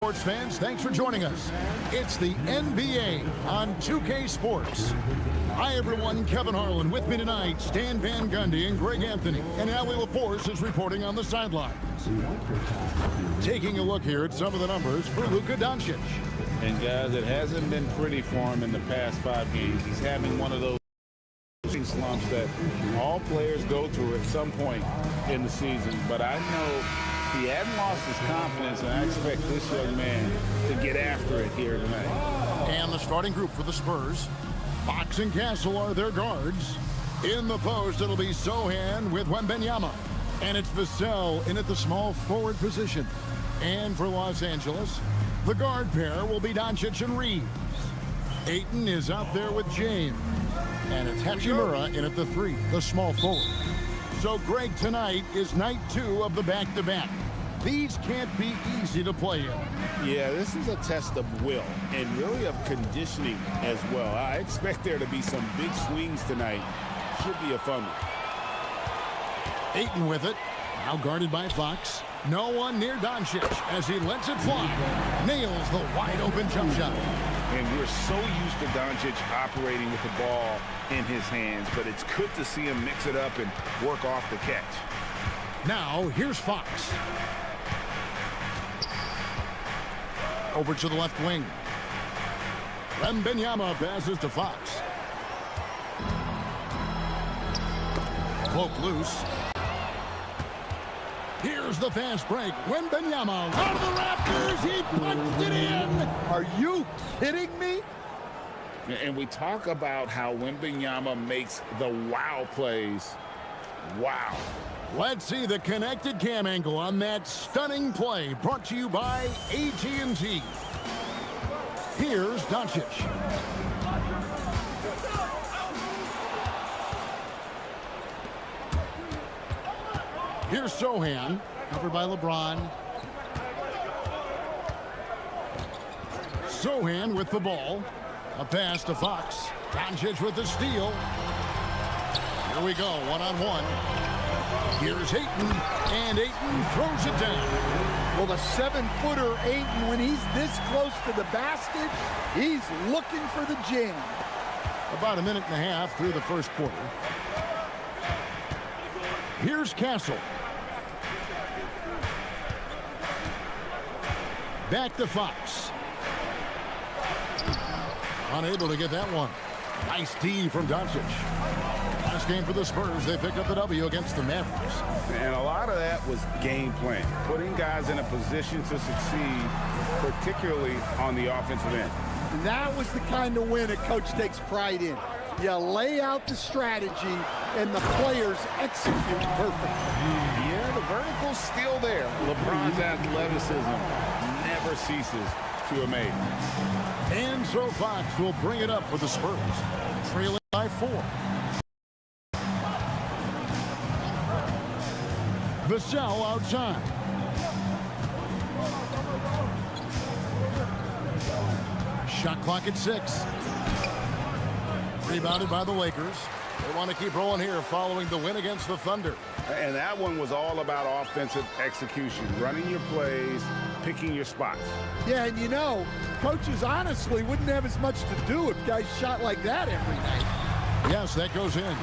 Sports fans, thanks for joining us. It's the NBA on 2K Sports. Hi everyone, Kevin Harlan with me tonight, Stan Van Gundy and Greg Anthony, and Ali LaForce is reporting on the sidelines. Taking a look here at some of the numbers for Luka Dončić. And guys, it hasn't been pretty for him in the past 5 games. He's having one of those slumps that all players go through at some point in the season, but I know he hadn't lost his confidence, and I expect this young man to get after it here tonight. And the starting group for the Spurs, Fox and Castle are their guards. In the post, it'll be Sochan with Wembanyama. And it's Vassell in at the small forward position. And for Los Angeles, the guard pair will be Dončić and Reeves. Ayton is out there with James. And it's Hachimura in at the 3, the small forward. So, Greg, tonight is night 2 of the back-to-back. These can't be easy to play in. Yeah, this is a test of will and really of conditioning as well. I expect there to be some big swings tonight. Should be a fun one. Ayton with it, now guarded by Fox. No one near Dončić as he lets it fly. Nails the wide-open jump shot. And we're so used to Dončić operating with the ball in his hands, but it's good to see him mix it up and work off the catch. Now, here's Fox. Over to the left wing. Wembanyama passes to Fox. Poke loose. Here's the fast break. Wembanyama out of the rafters. He punched it in. Are you kidding me? And we talk about how Wembanyama makes the wow plays. Wow. Let's see the connected cam angle on that stunning play, brought to you by AT&T. Here's Dončić. Here's Sochan, covered by LeBron. Sochan with the ball. A pass to Fox. Dončić with the steal. Here we go, one-on-one. Here's Ayton, and Ayton throws it down. Well, the 7-footer Ayton, when he's this close to the basket, he's looking for the jam. About a minute and a half through the first quarter. Here's Castle. Back to Fox. Unable to get that one. Nice D from Dončić. Last game for the Spurs, they picked up the W against the Mavericks. And a lot of that was game plan, putting guys in a position to succeed, particularly on the offensive end. And that was the kind of win a coach takes pride in. You lay out the strategy, and the players execute perfectly. Yeah, the vertical's still there. LeBron's athleticism never ceases to amaze. And so Fox will bring it up for the Spurs, trailing by 4. Vassell outside. Shot clock at 6. Rebounded by the Lakers. They want to keep rolling here following the win against the Thunder. And that one was all about offensive execution, running your plays, picking your spots. Yeah, and you know, coaches honestly wouldn't have as much to do if guys shot like that every night. Yes, that goes in.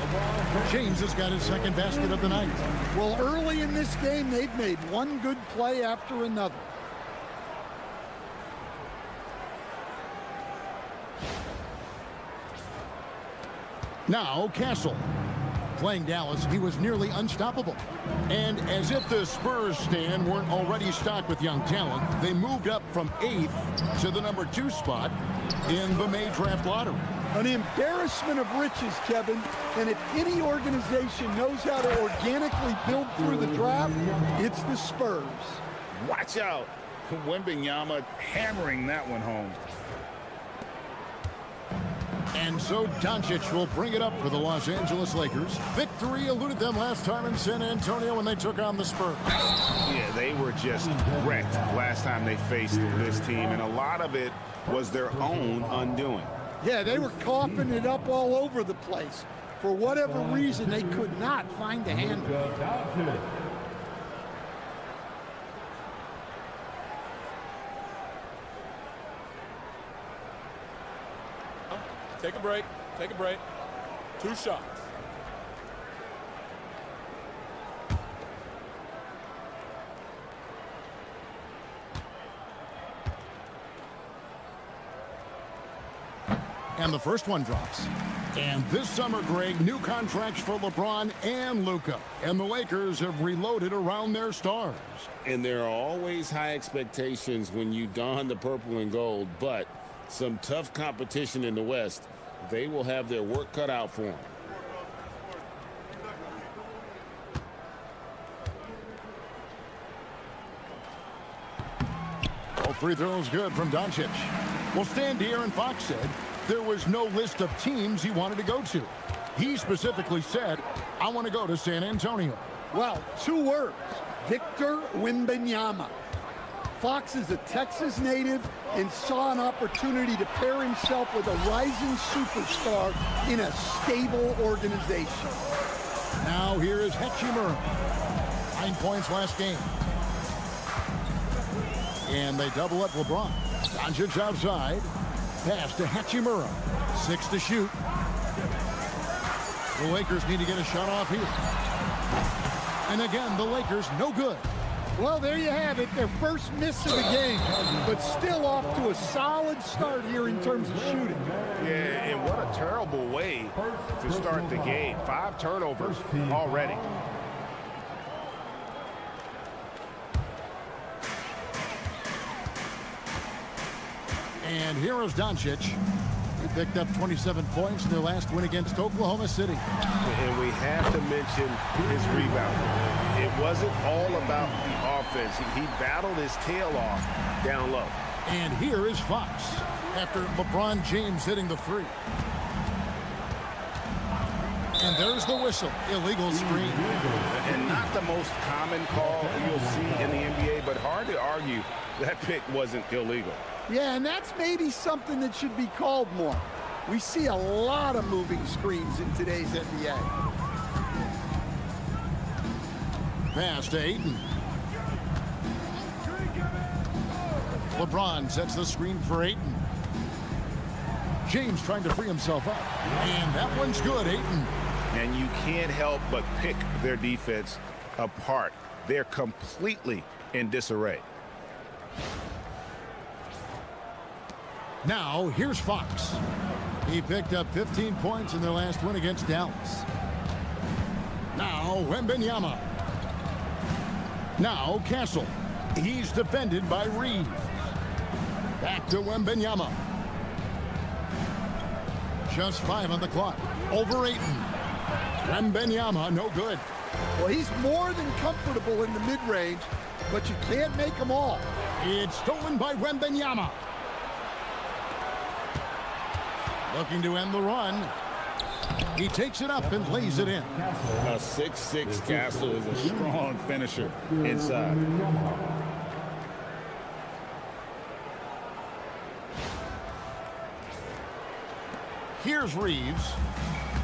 James has got his second basket of the night. Well, early in this game, they've made one good play after another. Now, Castle. Playing Dallas, he was nearly unstoppable. And as if the Spurs stand weren't already stocked with young talent, they moved up from 8th to the number 2 spot in the May draft lottery. An embarrassment of riches, Kevin. And if any organization knows how to organically build through the draft, it's the Spurs. Watch out. Wembanyama hammering that one home. And so Dončić will bring it up for the Los Angeles Lakers. Victory eluded them last time in San Antonio when they took on the Spurs. Yeah, they were just wrecked last time they faced this team, and a lot of it was their own undoing. Yeah, they were coughing it up all over the place. For whatever reason, they could not find a handle. Take a break. Take a break. 2 shots. And the first one drops. And this summer, Greg, new contracts for LeBron and Luka. And the Lakers have reloaded around their stars. And there are always high expectations when you don the purple and gold, but some tough competition in the West. They will have their work cut out for them. All free throws good from Dončić. Well, Stan Deere Fox said there was no list of teams he wanted to go to. He specifically said, I want to go to San Antonio. Well, 2 words, Victor Wembanyama. Fox is a Texas native and saw an opportunity to pair himself with a rising superstar in a stable organization. Now here is Hachimura. 9 points last game. And they double up LeBron. Dončić outside. Pass to Hachimura. 6 to shoot. The Lakers need to get a shot off here. And again, the Lakers no good. Well, there you have it, their first miss of the game, but still off to a solid start here in terms of shooting. Yeah, and what a terrible way to start the game. 5 turnovers already. And here is Dončić. He picked up 27 points in their last win against Oklahoma City. And we have to mention his rebound. It wasn't all about the offense. He battled his tail off down low. And here is Fox after LeBron James hitting the 3. And there's the whistle. Illegal screen. And not the most common call you'll see in the NBA, but hard to argue that pick wasn't illegal. Yeah, and that's maybe something that should be called more. We see a lot of moving screens in today's NBA. Pass to Ayton. LeBron sets the screen for Ayton. James trying to free himself up. And that one's good, Ayton. And you can't help but pick their defense apart. They're completely in disarray. Now, here's Fox. He picked up 15 points in their last win against Dallas. Now, Wembanyama. Now, Castle. He's defended by Reeves. Back to Wembanyama. Just 5 on the clock. Over Ayton. Wembanyama, no good. Well, he's more than comfortable in the mid-range, but you can't make them all. It's stolen by Wembanyama. Looking to end the run. He takes it up and lays it in. A 6'6" Castle is a strong finisher inside. Here's Reeves.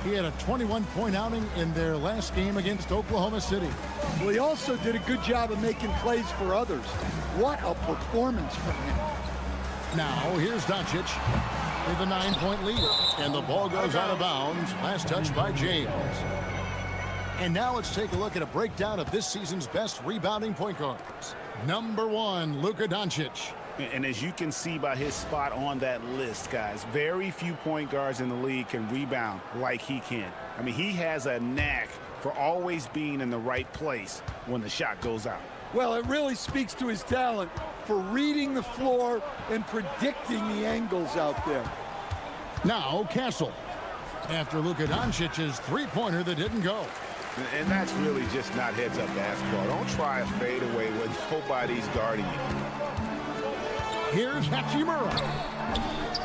He had a 21-point outing in their last game against Oklahoma City. Well, he also did a good job of making plays for others. What a performance from him. Now, here's Dončić with a 9-point lead. And the ball goes out of bounds. Last touch by James. And now let's take a look at a breakdown of this season's best rebounding point guards. Number 1, Luka Dončić. And as you can see by his spot on that list, guys, very few point guards in the league can rebound like he can. I mean, he has a knack for always being in the right place when the shot goes out. Well, it really speaks to his talent for reading the floor and predicting the angles out there. Now, Castle. After Luka Dončić's three-pointer that didn't go. And that's really just not heads-up basketball. Don't try a fadeaway when nobody's guarding you. Here's Hachimura.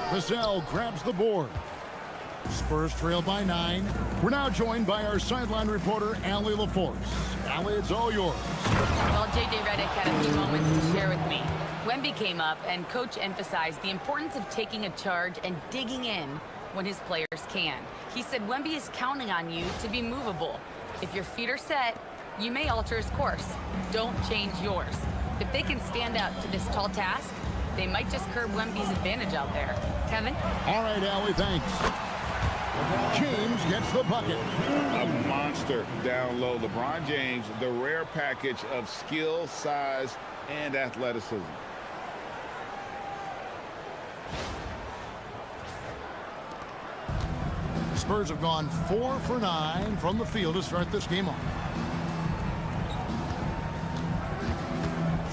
Vassell grabs the board. Spurs trail by 9. We're now joined by our sideline reporter, Allie LaForce. Allie, it's all yours. Well, J.J. Redick had a few moments to share with me. Wemby came up, and Coach emphasized the importance of taking a charge and digging in when his players can. He said Wemby is counting on you to be movable. If your feet are set, you may alter his course. Don't change yours. If they can stand up to this tall task, They might just curb Wemby's advantage out there. Kevin? All right, Allie, thanks. James gets the bucket. A monster down low. LeBron James, the rare package of skill, size, and athleticism. Spurs have gone 4 for 9 from the field to start this game off.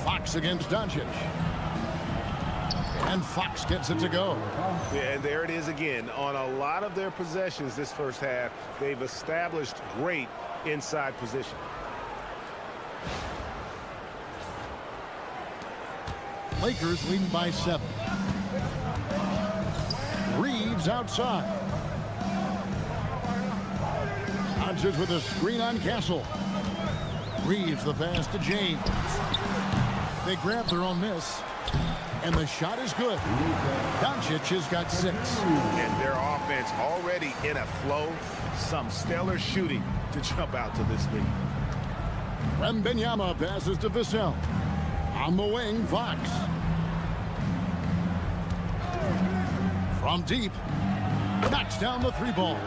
Fox against Dončić. And Fox gets it to go. Yeah, and there it is again. On a lot of their possessions this first half, they've established great inside position. Lakers leading by 7. Reeves outside. Dončić with a screen on Castle. Reeves the pass to James. They grab their own miss. And the shot is good. Dončić has got 6. And their offense already in a flow. Some stellar shooting to jump out to this lead. Wembanyama passes to Vassell. On the wing, Fox. From deep. Knocks down the 3-ball.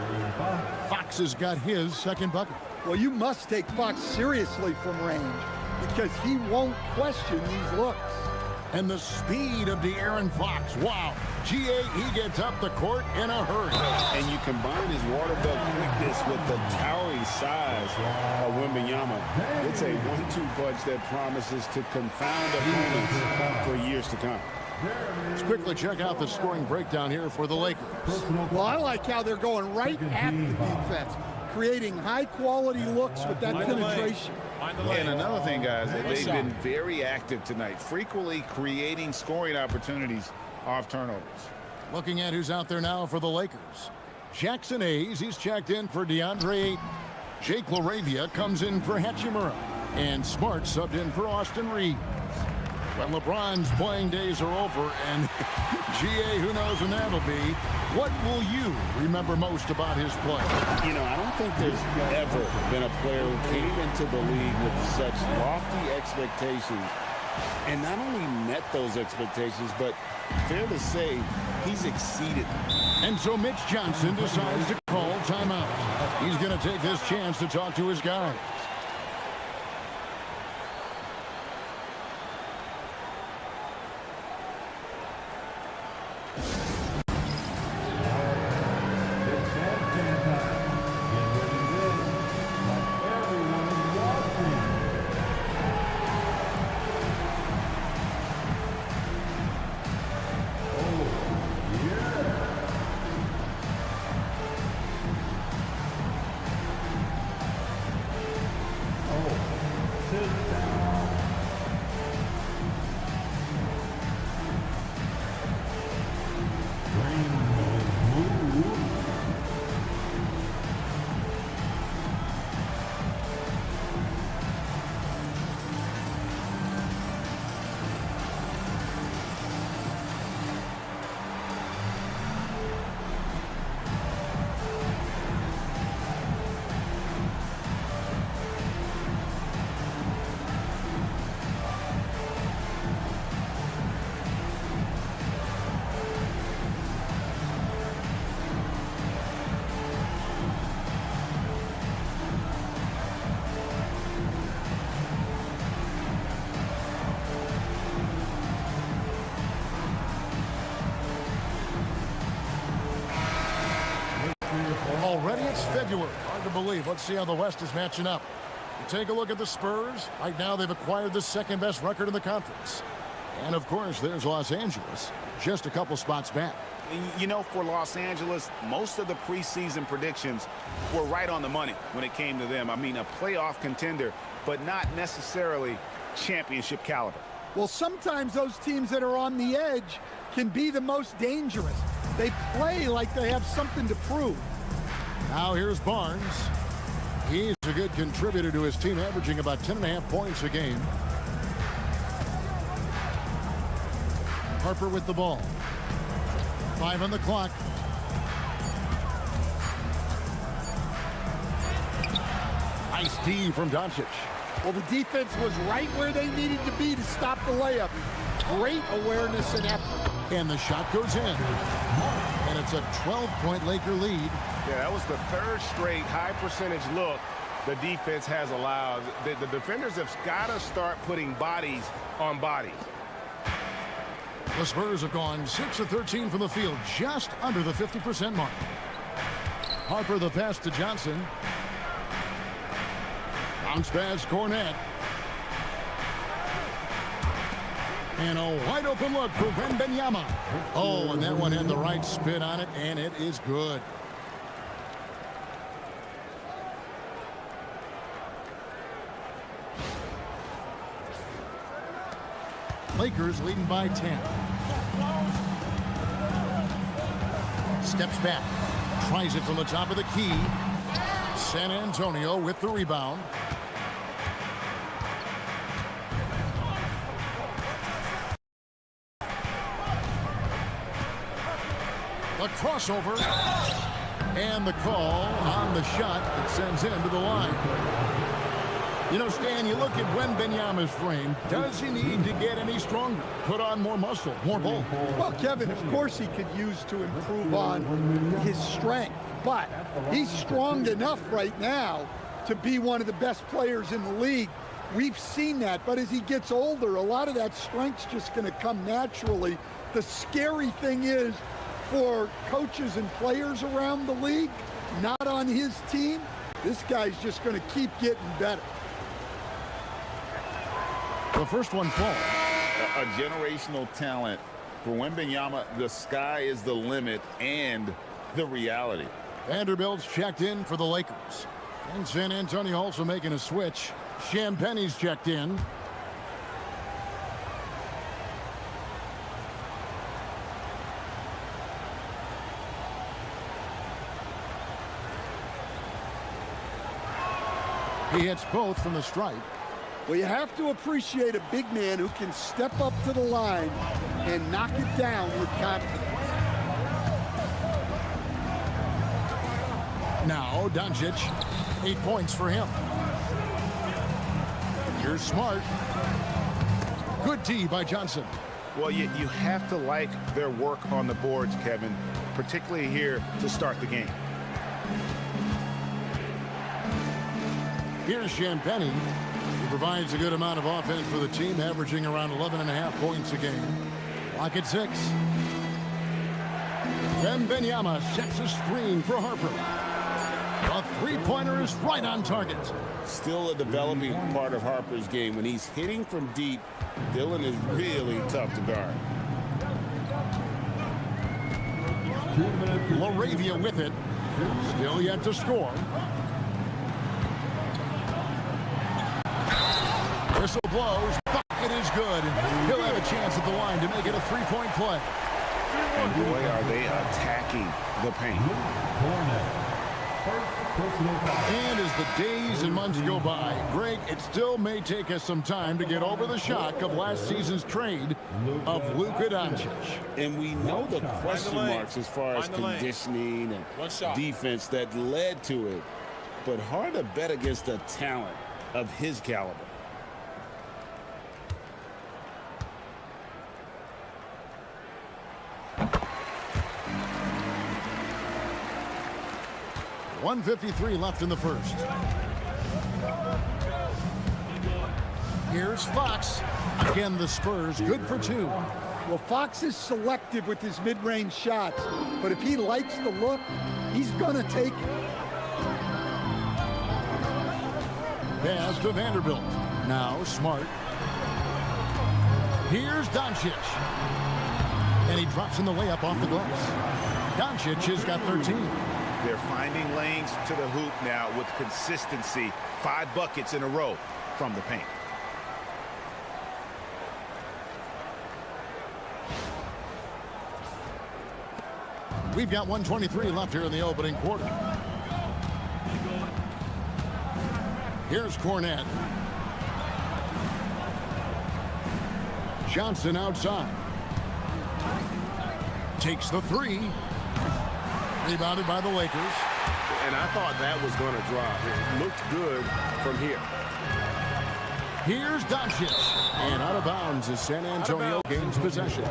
Fox has got his second bucket. Well, you must take Fox seriously from range because he won't question these looks. And the speed of De'Aaron Fox. Wow. GA, he gets up the court in a hurry. And you combine his water belt quickness with the towering size of Wembanyama. It's a 1-2 punch that promises to confound opponents for years to come. Let's quickly check out the scoring breakdown here for the Lakers. Well, I like how they're going right at the defense, creating high-quality looks with that penetration. And another thing, guys, they've been very active tonight, frequently creating scoring opportunities off turnovers. Looking at who's out there now for the Lakers. Jackson Hayes, he's checked in for Deandre Ayton. Jake LaRavia comes in for Hachimura. And Smart subbed in for Austin Reeves. Well, LeBron's playing days are over, and GA, who knows when that'll be. What will you remember most about his play? You know, I don't think there's ever been a player who came into the league with such lofty expectations and not only met those expectations, but fair to say, he's exceeded them. And so Mitch Johnson decides to call timeout. He's going to take this chance to talk to his guys. Already it's February. Hard to believe. Let's see how the West is matching up. You take a look at the Spurs. Right now they've acquired the second best record in the conference. And of course there's Los Angeles, just a couple spots back. You know, for Los Angeles, most of the preseason predictions were right on the money when it came to them. I mean, a playoff contender, but not necessarily championship caliber. Well, sometimes those teams that are on the edge can be the most dangerous. They play like they have something to prove. Now here's Barnes. He's a good contributor to his team, averaging about 10.5 points a game. Harper with the ball. 5 on the clock. Nice D from Dončić. Well, the defense was right where they needed to be to stop the layup. great awareness and effort. And the shot goes in. And it's a 12-point Laker lead. Yeah, that was the third straight high percentage look the defense has allowed. The defenders have got to start putting bodies on bodies. The Spurs have gone 6 of 13 from the field, just under the 50% mark. Harper the pass to Johnson. Bounce pass, Cornette. And a wide open look for Wembanyama. Oh, and that one had the right spin on it, and it is good. Lakers leading by 10. Steps back. Tries it from the top of the key. San Antonio with the rebound. The crossover. And the call on the shot that sends him to the line. You know, Stan, you look at Wembanyama's frame. Does he need to get any stronger? Put on more muscle, more bulk? Well, Kevin, of course he could use to improve on his strength. But he's strong enough right now to be one of the best players in the league. We've seen that. But as he gets older, a lot of that strength's just going to come naturally. The scary thing is, for coaches and players around the league, not on his team, this guy's just going to keep getting better. The first one falls. A generational talent. For Wembanyama, the sky is the limit and the reality. Vanderbilt's checked in for the Lakers. And San Antonio also making a switch. Champagne's checked in. He hits both from the stripe. Well, you have to appreciate a big man who can step up to the line and knock it down with confidence. Now, Dončić, 8 points for him. Here's Smart. Good D by Johnson. Well, you have to like their work on the boards, Kevin, particularly here to start the game. Here's Champagne. He provides a good amount of offense for the team, averaging around 11.5 points a game. Clock at 6. Wembanyama sets a screen for Harper. A three-pointer is right on target. Still a developing part of Harper's game. When he's hitting from deep, Dylan is really tough to guard. LaRavia with it. Still yet to score. Whistle blows. Bucket is good. He'll have a chance at the line to make it a three-point play. And boy, are they attacking the paint. And as the days and months go by, Greg, it still may take us some time to get over the shock of last season's trade of Luka Dončić. And we know the question marks as far as conditioning and defense that led to it. But hard to bet against a talent of his caliber. .153 left in the first. Here's Fox. Again, the Spurs good for 2. Well, Fox is selective with his mid-range shots, but if he likes the look, he's going to take it. Pass to Vanderbilt. Now Smart. Here's Dončić. And he drops in the layup off the glass. Dončić has got 13. They're finding lanes to the hoop now with consistency. 5 buckets in a row from the paint. We've got 1:23 left here in the opening quarter. Here's Cornette. Johnson outside. Takes the 3. Rebounded by the Lakers. And I thought that was going to drop. It looked good from here. Here's Dončić. And out of bounds as San Antonio gains possession.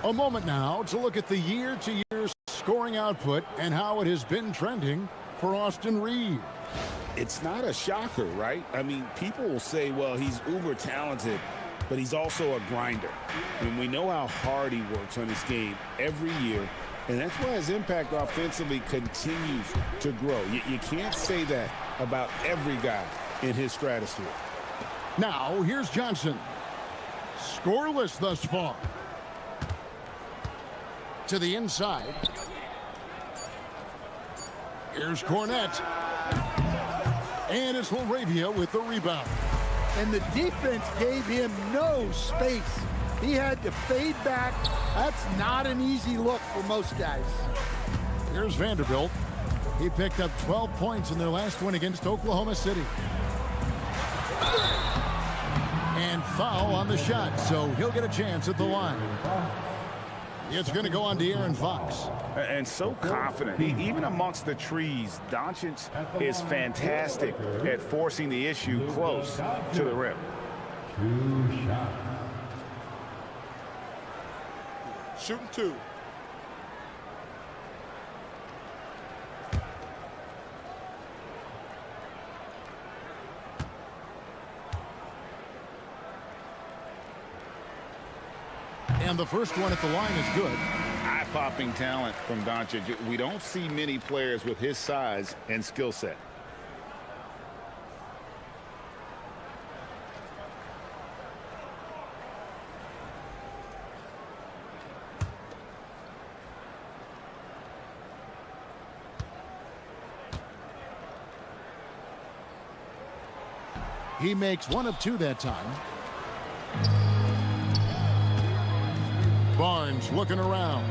A moment now to look at the year-to-year scoring output and how it has been trending for Austin Reeves. It's not a shocker, right? I mean, people will say, well, he's uber talented, but he's also a grinder. And we know how hard he works on his game every year, and that's why his impact offensively continues to grow. You can't say that about every guy in his stratosphere. Now, here's Johnson. Scoreless thus far. To the inside. Here's Cornette. And it's LaRavia with the rebound. And the defense gave him no space. He had to fade back. That's not an easy look for most guys. Here's Vanderbilt. He picked up 12 points in their last win against Oklahoma City. And foul on the shot, so he'll get a chance at the line. It's going to go on De'Aaron Fox. And so confident. Even amongst the trees, Dončić is fantastic at forcing the issue close to the rim. Shooting 2. And the first one at the line is good. Eye-popping talent from Dončić. We don't see many players with his size and skill set. He makes 1 of 2 that time. Barnes looking around.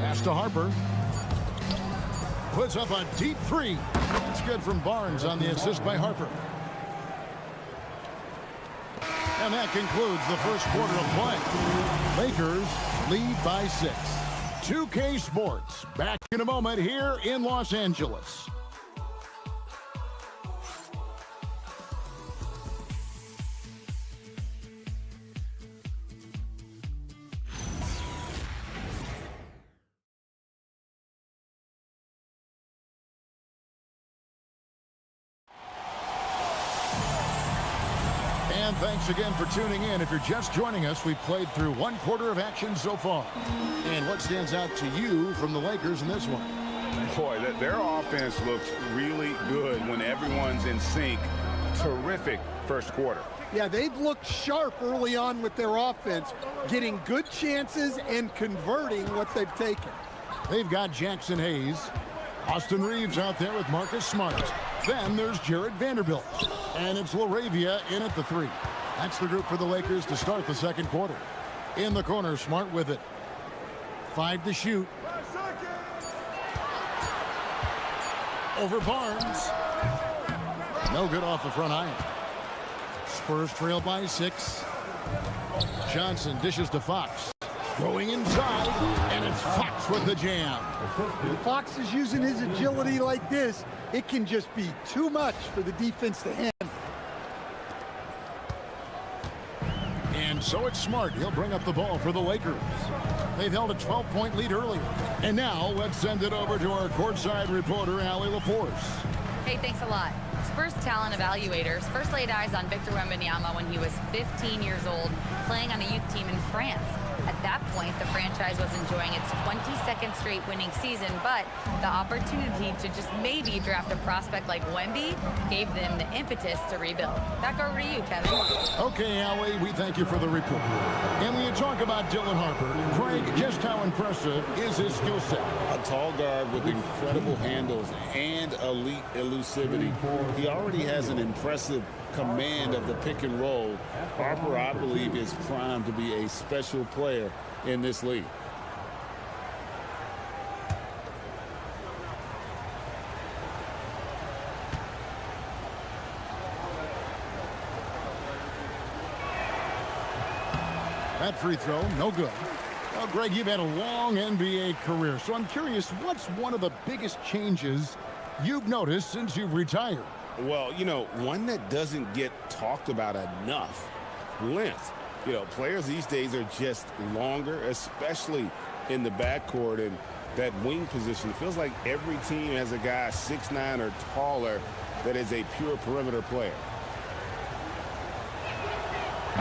Pass to Harper. Puts up a deep 3. It's good from Barnes on the assist by Harper. And that concludes the first quarter of play. Lakers lead by 6. 2K Sports back in a moment here in Los Angeles. And thanks again for tuning in. If you're just joining us, we've played through 1 quarter of action so far. And what stands out to you from the Lakers in this one? Boy, their offense looks really good when everyone's in sync. Terrific first quarter. Yeah, they've looked sharp early on with their offense, getting good chances and converting what they've taken. They've got Jackson Hayes. Austin Reeves out there with Marcus Smart. Then there's Jared Vanderbilt. And it's LaRavia in at the 3. That's the group for the Lakers to start the second quarter. In the corner, Smart with it. 5 to shoot. Over Barnes. No good off the front iron. Spurs trail by 6. Johnson dishes to Fox. Going inside, and it's Fox with the jam. When Fox is using his agility like this, it can just be too much for the defense to handle. And so it's Smart. He'll bring up the ball for the Lakers. They've held a 12-point lead earlier. And now let's send it over to our courtside reporter, Allie LaForce. Hey, thanks a lot. Spurs talent evaluators first laid eyes on Victor Wembanyama when he was 15 years old, playing on a youth team in France. At that point, the franchise was enjoying its 22nd straight winning season, but the opportunity to just maybe draft a prospect like Wemby gave them the impetus to rebuild. Back over to you, Kevin. Okay, Allie, we thank you for the report. And when you talk about Dylan Harper, Craig, just how impressive is his skill set? A tall guard with incredible handles and elite elusivity. He already has an impressive command of the pick and roll. Harper, I believe, is primed to be a special player in this league. That free throw, no good. Well, Greg, you've had a long NBA career, so I'm curious, what's one of the biggest changes you've noticed since you've retired? Well, you know, one that doesn't get talked about enough, length. You know, players these days are just longer, especially in the backcourt and that wing position. It feels like every team has a guy 6'9" or taller that is a pure perimeter player.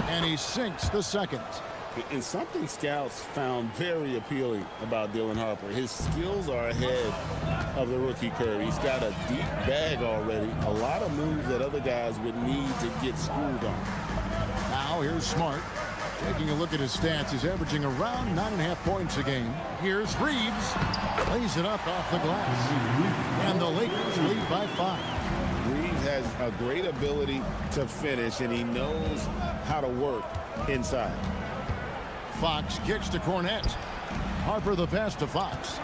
And he sinks the second. And something scouts found very appealing about Dylan Harper. His skills are ahead of the rookie curve. He's got a deep bag already. A lot of moves that other guys would need to get schooled on. Now here's Smart. Taking a look at his stats, he's averaging around 9.5 points a game. Here's Reeves. Lays it up off the glass. And the Lakers lead by 5. Reeves has a great ability to finish, and he knows how to work inside. Fox kicks to Cornette. Harper the pass to Fox.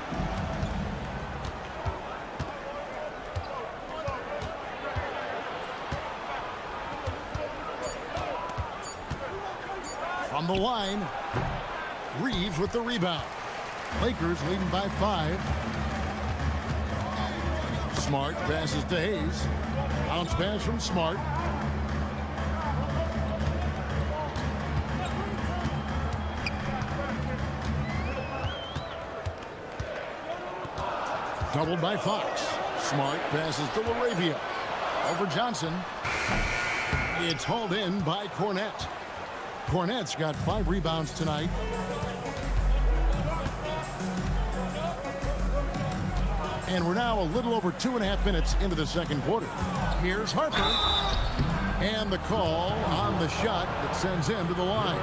From the line, Reeves with the rebound. Lakers leading by 5. Smart passes to Hayes. Bounce pass from Smart. Doubled by Fox. Smart passes to LaRavia. Over Johnson. It's hauled in by Cornette. Cornette's got 5 rebounds tonight. And we're now a little over 2.5 minutes into the second quarter. Here's Harper. And the call on the shot that sends him to the line.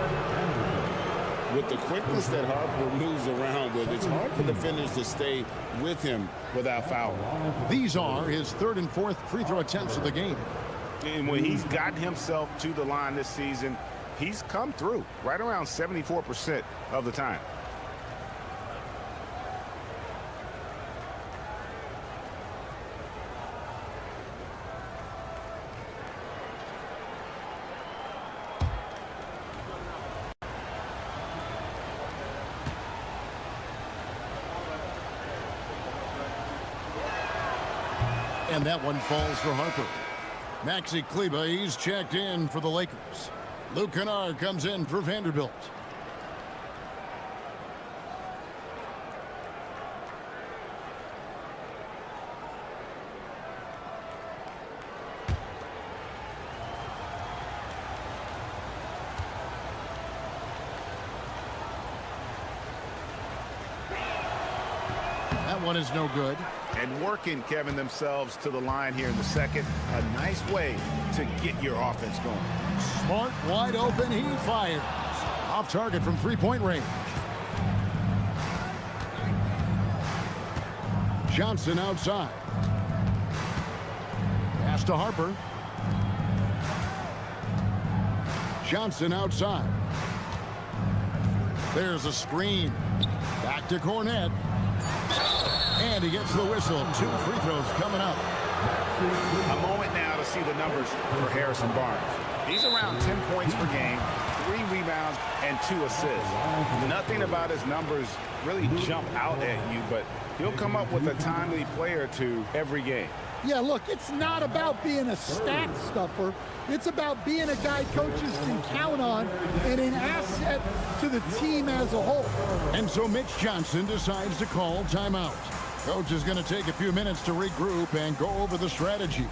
With the quickness that Harper moves around with, it's hard for defenders to stay with him without fouling. These are his 3rd and 4th free throw attempts of the game. And when he's gotten himself to the line this season, he's come through right around 74% of the time. And that one falls for Harper. Maxi Kleber, he's checked in for the Lakers. Luke Kennard comes in for Vanderbilt. That one is no good. And working, Kevin, themselves to the line here in the second. A nice way to get your offense going. Smart wide open, he fires. Off target from 3-point range. Johnson outside. Pass to Harper. Johnson outside. There's a screen. Back to Cornette. And he gets the whistle. 2 free throws coming up. A moment now to see the numbers for Harrison Barnes. He's around 10 points per game, 3 rebounds, and 2 assists. Nothing about his numbers really jump out at you, but he'll come up with a timely play or two every game. Yeah, look, it's not about being a stat stuffer. It's about being a guy coaches can count on and an asset to the team as a whole. And so Mitch Johnson decides to call timeout. Coach is going to take a few minutes to regroup and go over the strategy.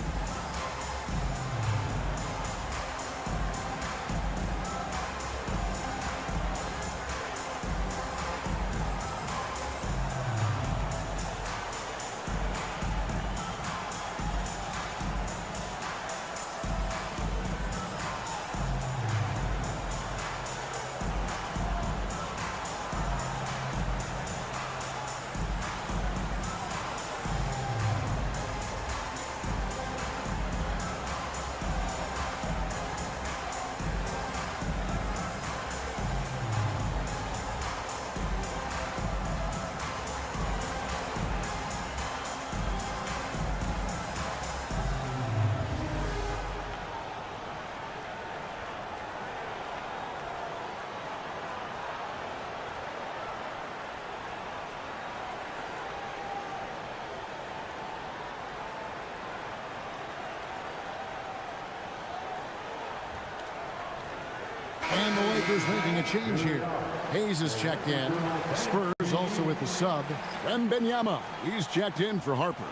And the Lakers making a change here. Hayes is checked in. The Spurs also with the sub. Wembanyama, he's checked in for Harper.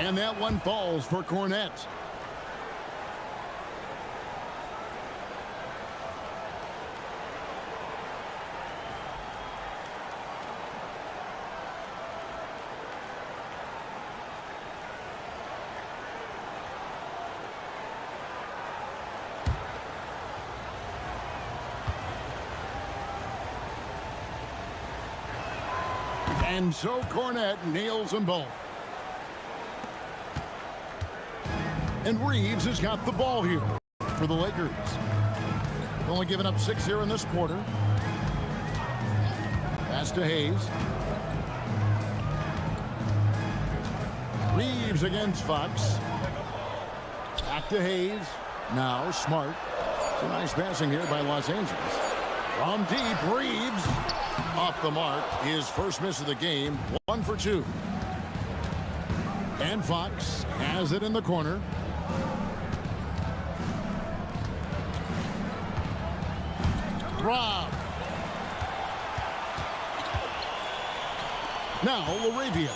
And that one falls for Cornette. And so Cornette nails them both. And Reeves has got the ball here for the Lakers. Only giving up 6 here in this quarter. Pass to Hayes. Reeves against Fox. Back to Hayes. Now Smart. Some nice passing here by Los Angeles. From deep, Reeves. Off the mark. His first miss of the game. 1 for 2. And Fox has it in the corner. Rob. Now LaRavia.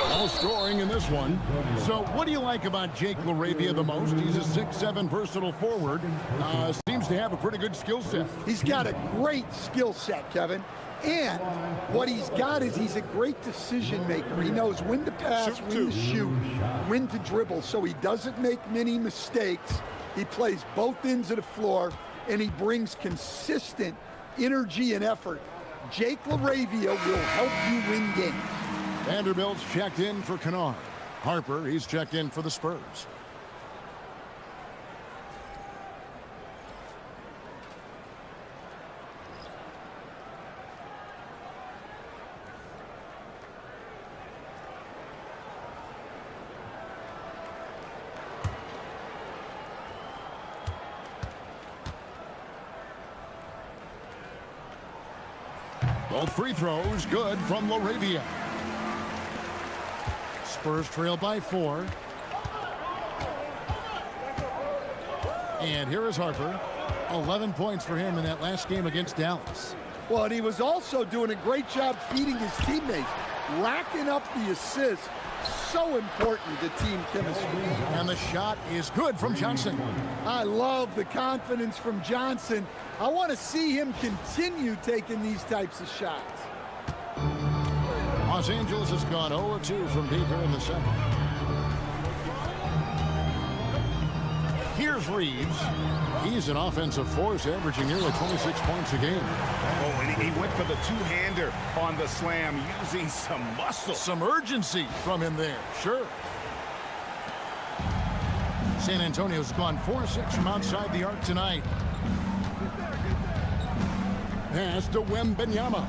No scoring in this one. So what do you like about Jake LaRavia the most? He's a 6'7" versatile forward. Seems to have a pretty good skill set. He's got a great skill set, Kevin. And what he's got is he's a great decision maker. He knows when to pass, when to shoot, when to dribble, so he doesn't make many mistakes. He plays both ends of the floor, and he brings consistent energy and effort. Jake LaRavia will help you win games. Vanderbilt's checked in for Kennard. Harper, he's checked in for the Spurs. Both free throws good from LaRavia. Spurs trail by 4. And here is Harper. 11 points for him in that last game against Dallas. Well, and he was also doing a great job feeding his teammates, racking up the assists. So important to team chemistry. And the shot is good from Johnson. I love the confidence from Johnson. I want to see him continue taking these types of shots. Los Angeles has gone 0-2 from deep here in the second. Here's Reeves. He's an offensive force, averaging nearly 26 points a game. Oh, and he went for the two-hander on the slam, using some muscle. Some urgency from him there, sure. San Antonio's gone 4-6 from outside the arc tonight. Pass to Wembanyama.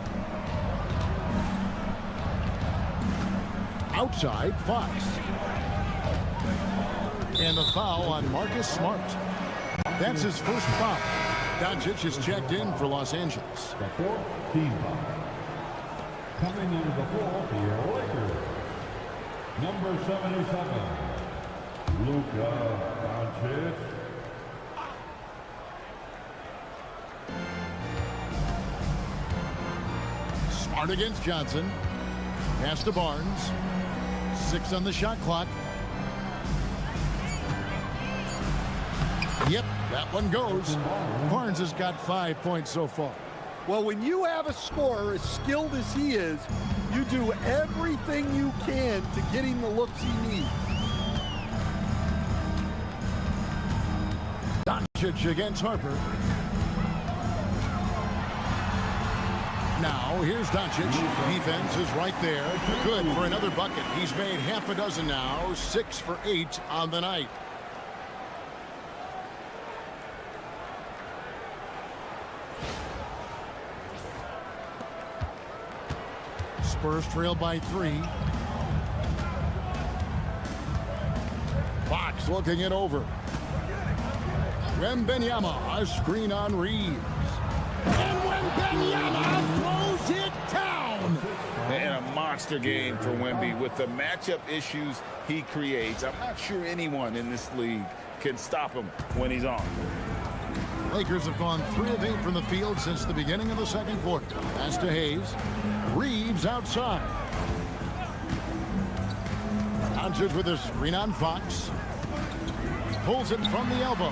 Outside, Fox. And the foul on Marcus Smart. That's his first foul. Dončić is checked in for Los Angeles. The fourth team foul. Coming into the floor for your Lakers. Number 77, Luka Dončić. Smart against Johnson. Pass to Barnes. 6 on the shot clock. Yep, that one goes. Barnes has got 5 points so far. Well, when you have a scorer as skilled as he is, you do everything you can to get him the looks he needs. Dončić against Harper. Now, here's Dončić. Defense is right there. Good for another bucket. He's made half a dozen now. 6 for 8 on the night. Spurs trail by 3. Fox looking it over. Wembanyama, a screen on Reeves. And Wembanyama throws it down. And a monster game for Wemby with the matchup issues he creates. I'm not sure anyone in this league can stop him when he's on. Lakers have gone 3 of 8 from the field since the beginning of the second quarter. Pass to Hayes. Reeves outside. Dončić with a screen on Fox. Pulls it from the elbow.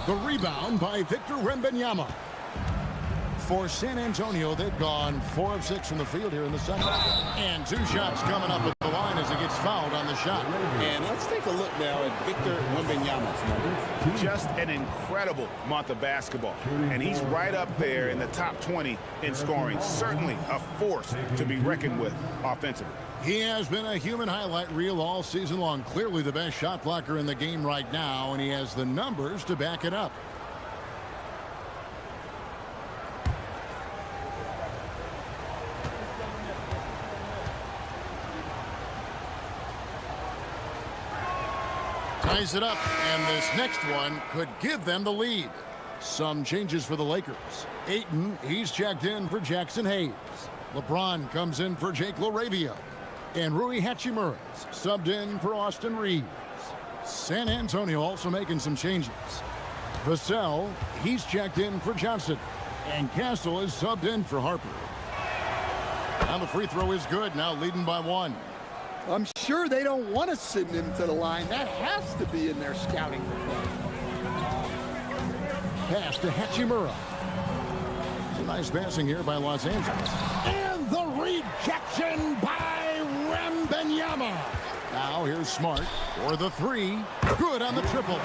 The rebound by Victor Wembanyama. For San Antonio, they've gone 4 of 6 from the field here in the second. And 2 shots coming up at the line as he gets fouled on the shot. And let's take a look now at Victor Wembanyama's numbers. Just an incredible month of basketball. And he's right up there in the top 20 in scoring. Certainly a force to be reckoned with offensively. He has been a human highlight reel all season long. Clearly the best shot blocker in the game right now, and he has the numbers to back it up. Ties it up, and this next one could give them the lead. Some changes for the Lakers. Ayton, he's checked in for Jackson Hayes. LeBron comes in for Jake LaRavia. And Rui Hachimura's subbed in for Austin Reeves. San Antonio also making some changes. Vassell, he's checked in for Johnson. And Castle is subbed in for Harper. Now the free throw is good, now leading by 1. I'm sure they don't want to send him to the line. That has to be in their scouting report. Pass to Hachimura. Some nice passing here by Los Angeles. And the rejection by Wembanyama. Now here's Smart for the 3. Good on the triple.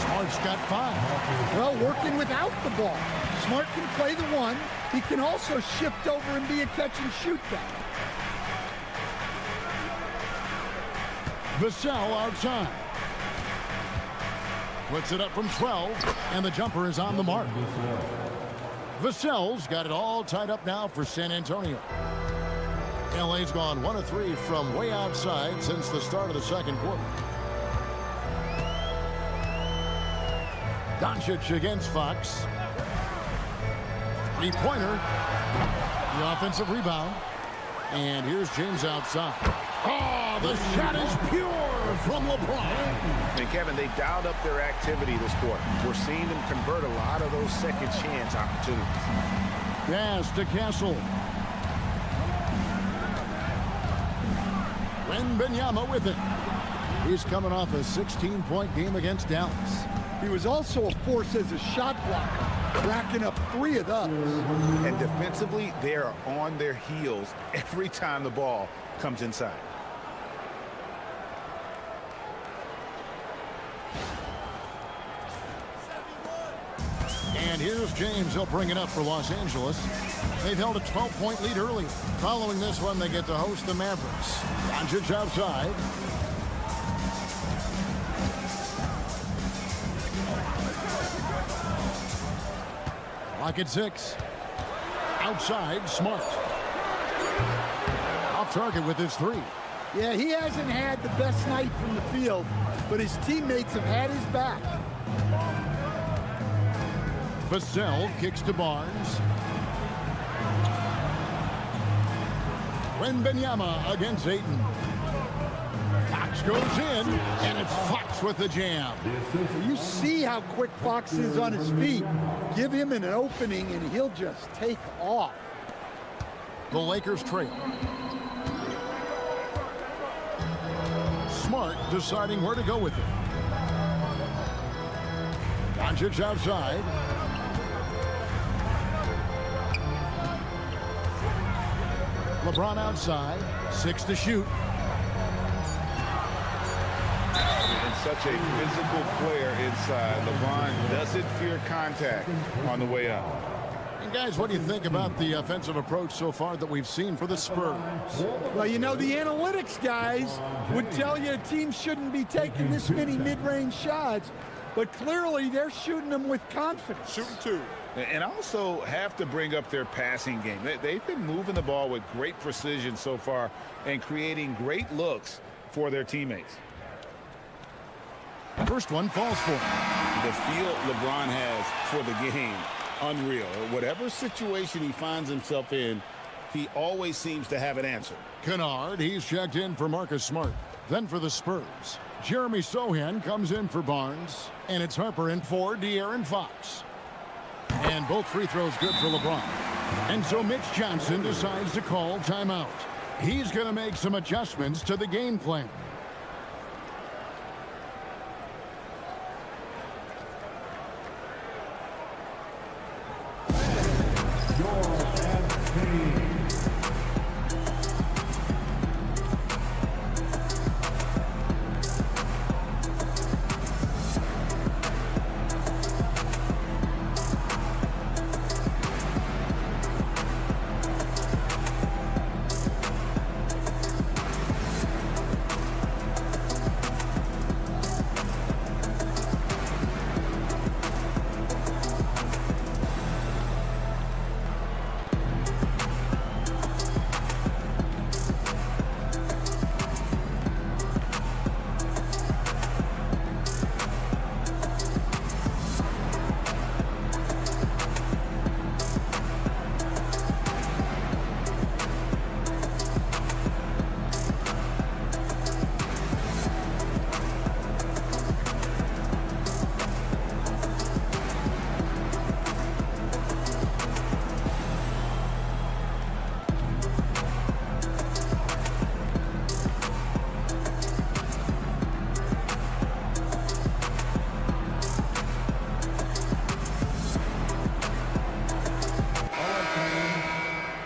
Smart's got 5. Well, working without the ball. Smart can play the 1. He can also shift over and be a catch-and-shoot guy. Vassell outside. Puts it up from 12, and the jumper is on the mark. Vassell's got it all tied up now for San Antonio. LA's gone 1 of 3 from way outside since the start of the second quarter. Dončić against Fox. 3-pointer. The offensive rebound. And here's James outside. Oh, the shot is pure from LeBron. And Kevin, they dialed up their activity this quarter. We're seeing them convert a lot of those second chance opportunities. Pass to Castle. Wembanyama with it. He's coming off a 16-point game against Dallas. He was also a force as a shot blocker, racking up 3 of those. And defensively, they are on their heels every time the ball comes inside. And here's James. He'll bring it up for Los Angeles. They've held a 12-point lead earlier. Following this one, they get to host the Mavericks. Dončić outside. Clock at 6. Outside, Smart. Off target with his 3. Yeah, he hasn't had the best night from the field, but his teammates have had his back. Vassell kicks to Barnes. Wembanyama against Ayton. Fox goes in, and it's Fox with the jam. You see how quick Fox is on his feet. Give him an opening, and he'll just take off. The Lakers trail. Smart deciding where to go with it. Dončić outside. LeBron outside. 6 to shoot. And such a physical player inside. LeBron doesn't fear contact on the way out. And guys, what do you think about the offensive approach so far that we've seen for the Spurs? Well, you know, the analytics guys would tell you a team shouldn't be taking this many mid-range shots, but clearly they're shooting them with confidence. Shooting 2. And also have to bring up their passing game. They've been moving the ball with great precision so far and creating great looks for their teammates. First one falls for him. The feel LeBron has for the game, unreal. Whatever situation he finds himself in, he always seems to have an answer. Kennard, he's checked in for Marcus Smart. Then for the Spurs, Jeremy Sohan comes in for Barnes. And it's Harper in for De'Aaron Fox. And both free throws good for LeBron. And so Mitch Johnson decides to call timeout. He's going to make some adjustments to the game plan.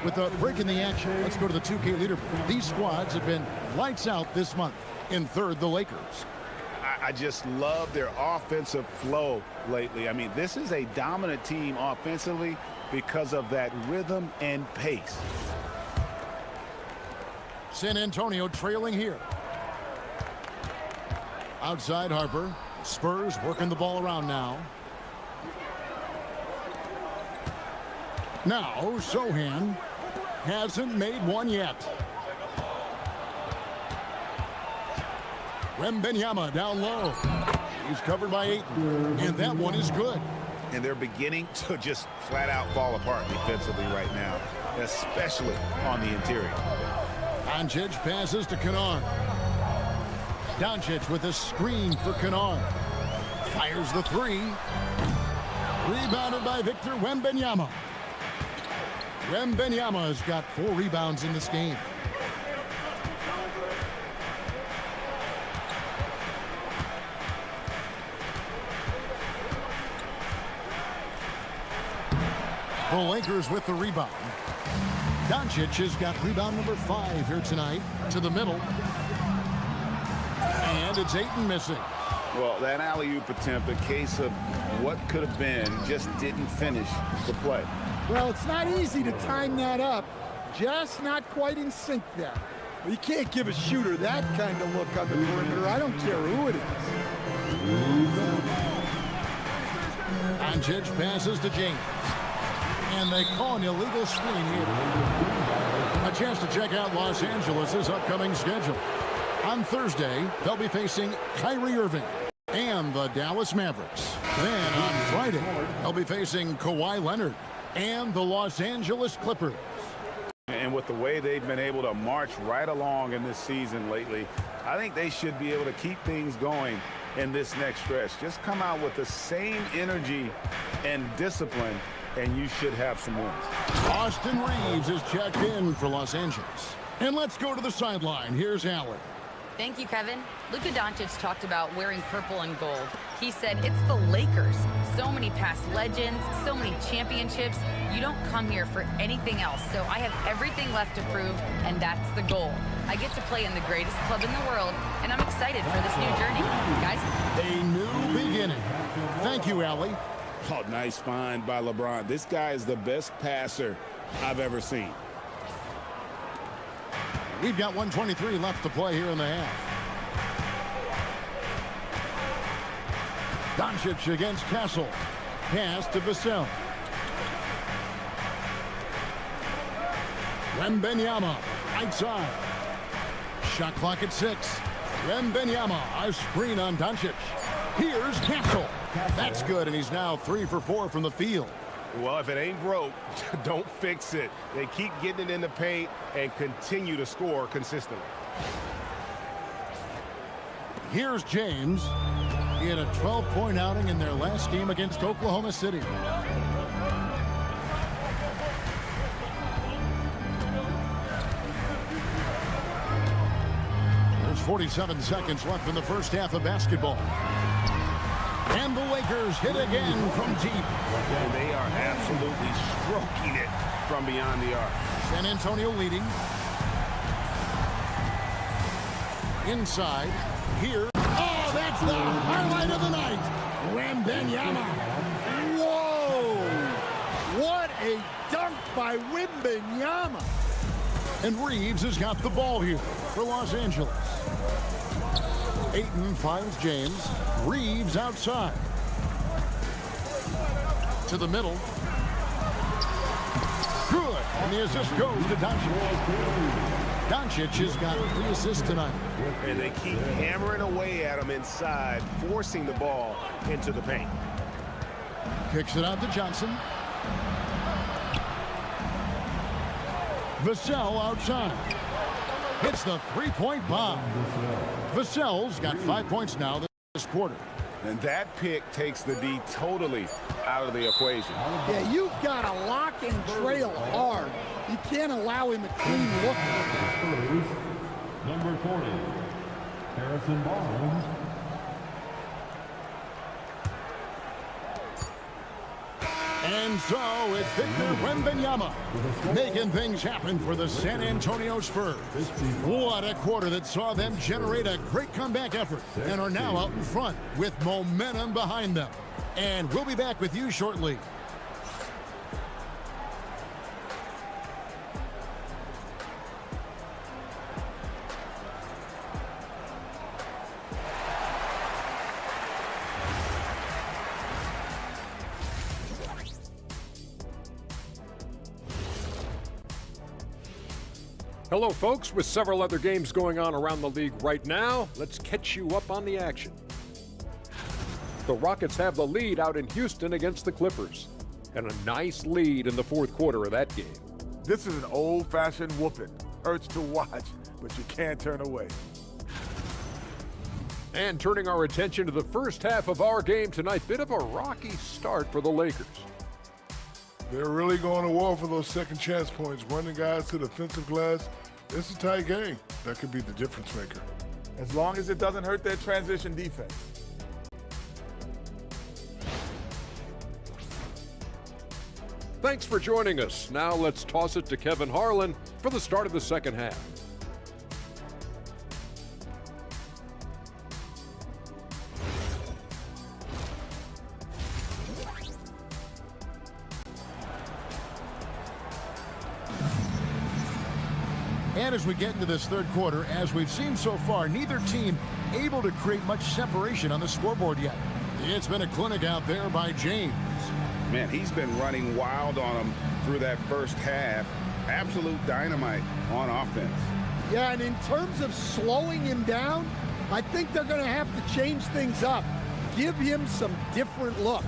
With a break in the action, let's go to the 2K leaderboard. These squads have been lights out this month. In third, the Lakers. I just love their offensive flow lately. I mean, this is a dominant team offensively because of that rhythm and pace. San Antonio trailing here. Outside Harper. Spurs working the ball around now. Now Sohan hasn't made one yet. Wembanyama down low. He's covered by Ayton, and that one is good. And they're beginning to just flat out fall apart defensively right now, especially on the interior. Dončić passes to Kennard. Dončić with a screen for Kennard. Fires the three. Rebounded by Victor Wembanyama. Wembanyama has got 4 rebounds in this game. The Lakers with the rebound. Dončić has got rebound number 5 here tonight. To the middle. And it's Ayton missing. Well, that alley-oop attempt, a case of what could have been, just didn't finish the play. Well, it's not easy to time that up. Just not quite in sync there. Well, you can't give a shooter that kind of look on the perimeter. I don't care who it is. Dončić passes to James. And they call an illegal screen here. A chance to check out Los Angeles' upcoming schedule. On Thursday, they'll be facing Kyrie Irving and the Dallas Mavericks. Then on Friday, they'll be facing Kawhi Leonard and the Los Angeles Clippers. And with the way they've been able to march right along in this season lately, I think they should be able to keep things going in this next stretch. Just come out with the same energy and discipline, and you should have some wins. Austin Reeves is checked in for Los Angeles. And let's go to the sideline. Here's Allen. Thank you, Kevin. Luka Dončić talked about wearing purple and gold. He said it's the Lakers. So many past legends, so many championships. You don't come here for anything else. So I have everything left to prove, and that's the goal. I get to play in the greatest club in the world, and I'm excited for this new journey. Guys? A new beginning. Thank you, Allie. Oh, nice find by LeBron. This guy is the best passer I've ever seen. We've got 1:23 left to play here in the half. Dončić against Castle. Pass to Vassell. Wembanyama, right side. Shot clock at 6. Wembanyama, a screen on Dončić. Here's Castle. That's good, and he's now 3 for 4 from the field. Well, if it ain't broke, don't fix it. They keep getting it in the paint and continue to score consistently. Here's James. He had a 12-point outing in their last game against Oklahoma City. There's 47 seconds left in the first half of basketball. And the Lakers hit again from deep. And they are absolutely stroking it from beyond the arc. San Antonio leading. Inside. Here. Oh, that's the highlight of the night. Wembanyama. Whoa! What a dunk by Wembanyama. And Reeves has got the ball here for Los Angeles. Ayton finds James. Reeves outside. To the middle. Good. And the assist goes to Dončić. Dončić has got 3 assists tonight. And they keep hammering away at him inside, forcing the ball into the paint. Kicks it out to Johnson. Vassell outside. Hits the 3-point bomb. Vassell's got 5 points now this quarter. And that pick takes the D totally out of the equation. Yeah, you've got to lock and trail hard. You can't allow him a clean look. Number 40, Harrison Barnes. And so it's Victor Wembanyama making things happen for the San Antonio Spurs. What a quarter that saw them generate a great comeback effort and are now out in front with momentum behind them. And we'll be back with you shortly. Hello, folks. With several other games going on around the league right now, let's catch you up on the action. The Rockets have the lead out in Houston against the Clippers, and a nice lead in the fourth quarter of that game. This is an old-fashioned whooping. Hurts to watch, but you can't turn away. And turning our attention to the first half of our game tonight, bit of a rocky start for the Lakers. They're really going to war for those second chance points, running guys to the offensive glass. It's a tight game. That could be the difference maker. As long as it doesn't hurt their transition defense. Thanks for joining us. Now let's toss it to Kevin Harlan for the start of the second half. And as we get into this third quarter, as we've seen so far, neither team able to create much separation on the scoreboard yet. It's been a clinic out there by James. Man, he's been running wild on them through that first half. Absolute dynamite on offense. Yeah, and in terms of slowing him down, I think they're going to have to change things up. Give him some different looks.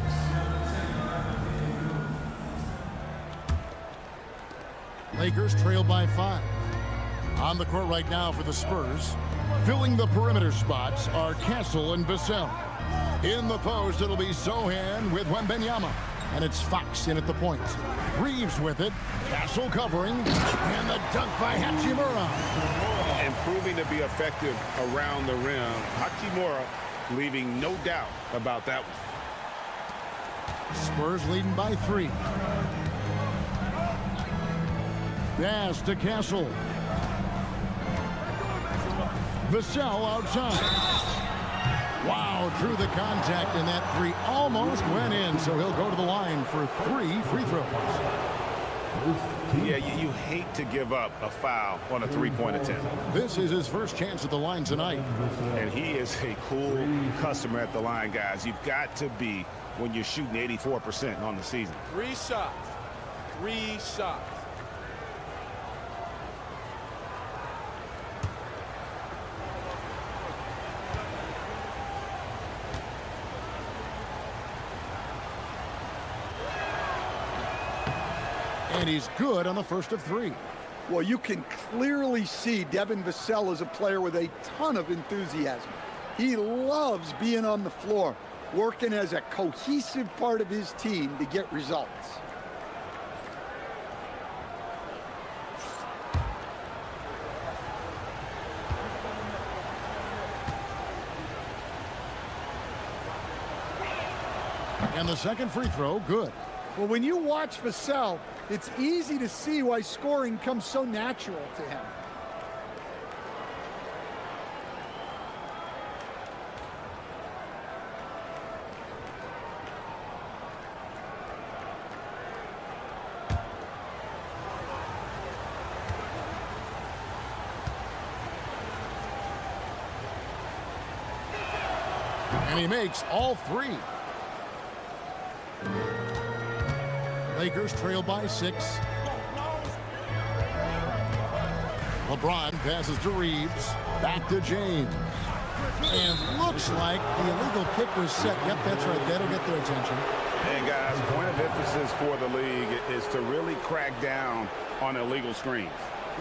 Lakers trail by 5. On the court right now for the Spurs. Filling the perimeter spots are Castle and Vassell. In the post, it'll be Sohan with Wembanyama. And it's Fox in at the point. Reeves with it. Castle covering. And the dunk by Hachimura. And proving to be effective around the rim. Hachimura leaving no doubt about that one. Spurs leading by 3. Pass to Castle. Vassell outside. Wow, drew the contact, and that 3 almost went in, so he'll go to the line for 3 free throws. Yeah, you hate to give up a foul on a three-point attempt. This is his first chance at the line tonight. And he is a cool customer at the line, guys. You've got to be when you're shooting 84% on the season. 3 shots. 3 shots. And he's good on the first of 3. Well, you can clearly see Devin Vassell is a player with a ton of enthusiasm. He loves being on the floor, working as a cohesive part of his team to get results. And the second free throw, good. Well, when you watch Vassell, it's easy to see why scoring comes so natural to him. And he makes all 3. Lakers trail by 6. LeBron passes to Reeves. Back to James. And looks like the illegal kick was set. Yep, that's right. That'll get their attention. And guys, point of emphasis for the league is to really crack down on illegal screens.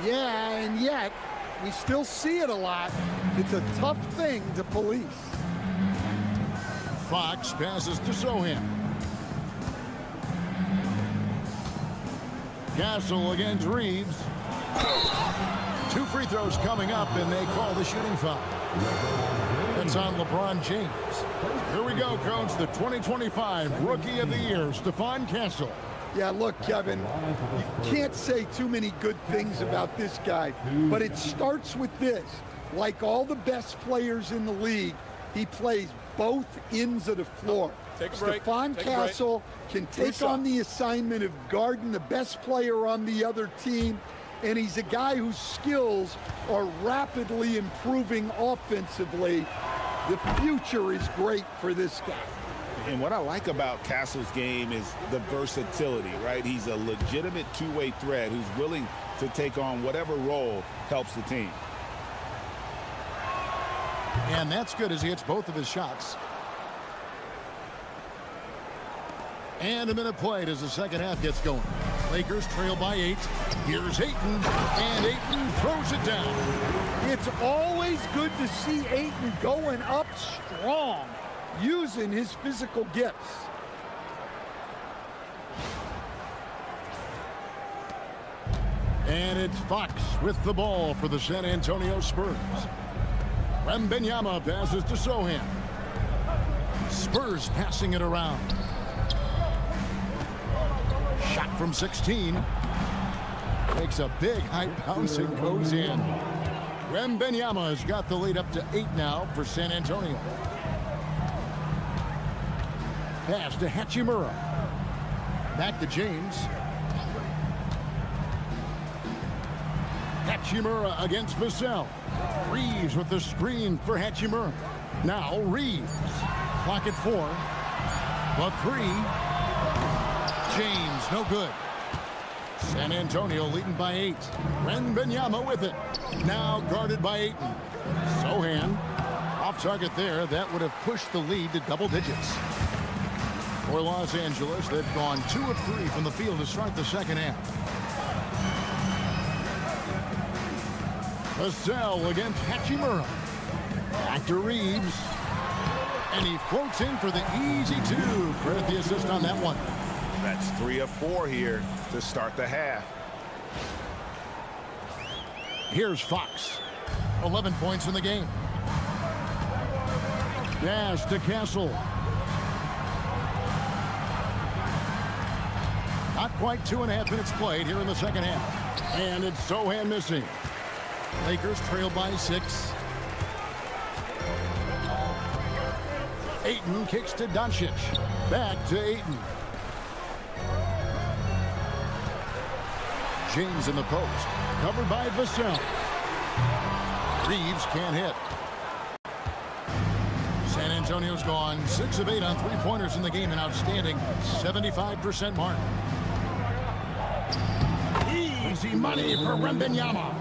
Yeah, and yet we still see it a lot. It's a tough thing to police. Fox passes to Sohan. Castle against Reeves. 2 free throws coming up, and they call the shooting foul. That's on LeBron James. Here we go, Coach. The 2025 Rookie of the Year, Stephon Castle. Yeah, look, Kevin, you can't say too many good things about this guy, but it starts with this. Like all the best players in the league, he plays both ends of the floor. Take a break. Stephon Castle can take on the assignment of guarding the best player on the other team, and he's a guy whose skills are rapidly improving offensively. The future is great for this guy. And what I like about Castle's game is the versatility, right? He's a legitimate two-way threat who's willing to take on whatever role helps the team. And that's good as he hits both of his shots. And a minute played as the second half gets going. Lakers trail by 8. Here's Ayton, and Ayton throws it down. It's always good to see Ayton going up strong, using his physical gifts. And it's Fox with the ball for the San Antonio Spurs. Wembanyama passes to Sohan. Spurs passing it around. Shot from 16. Makes a big high bounce and goes in. Wembanyama has got the lead up to 8 now for San Antonio. Pass to Hachimura. Back to James. Hachimura against Vassell. Reeves with the screen for Hachimura. Now Reeves. Clock at 4. The 3. James, no good. San Antonio leading by 8. Wembanyama with it. Now guarded by Ayton. Sohan off target there. That would have pushed the lead to double digits. For Los Angeles, they've gone 2 of 3 from the field to start the second half. Vassell against Hachimura. Back to Reeves. And he floats in for the easy 2. Credit the assist on that one. That's 3 of 4 here to start the half. Here's Fox. 11 points in the game. Dash to Castle. Not quite 2.5 minutes played here in the second half. And it's Sohan missing. Lakers trail by 6. Ayton kicks to Dončić. Back to Ayton. James in the post. Covered by Vassell. Reeves can't hit. San Antonio's gone 6 of 8 on 3-pointers in the game, an outstanding 75% mark. Easy money for Wembanyama.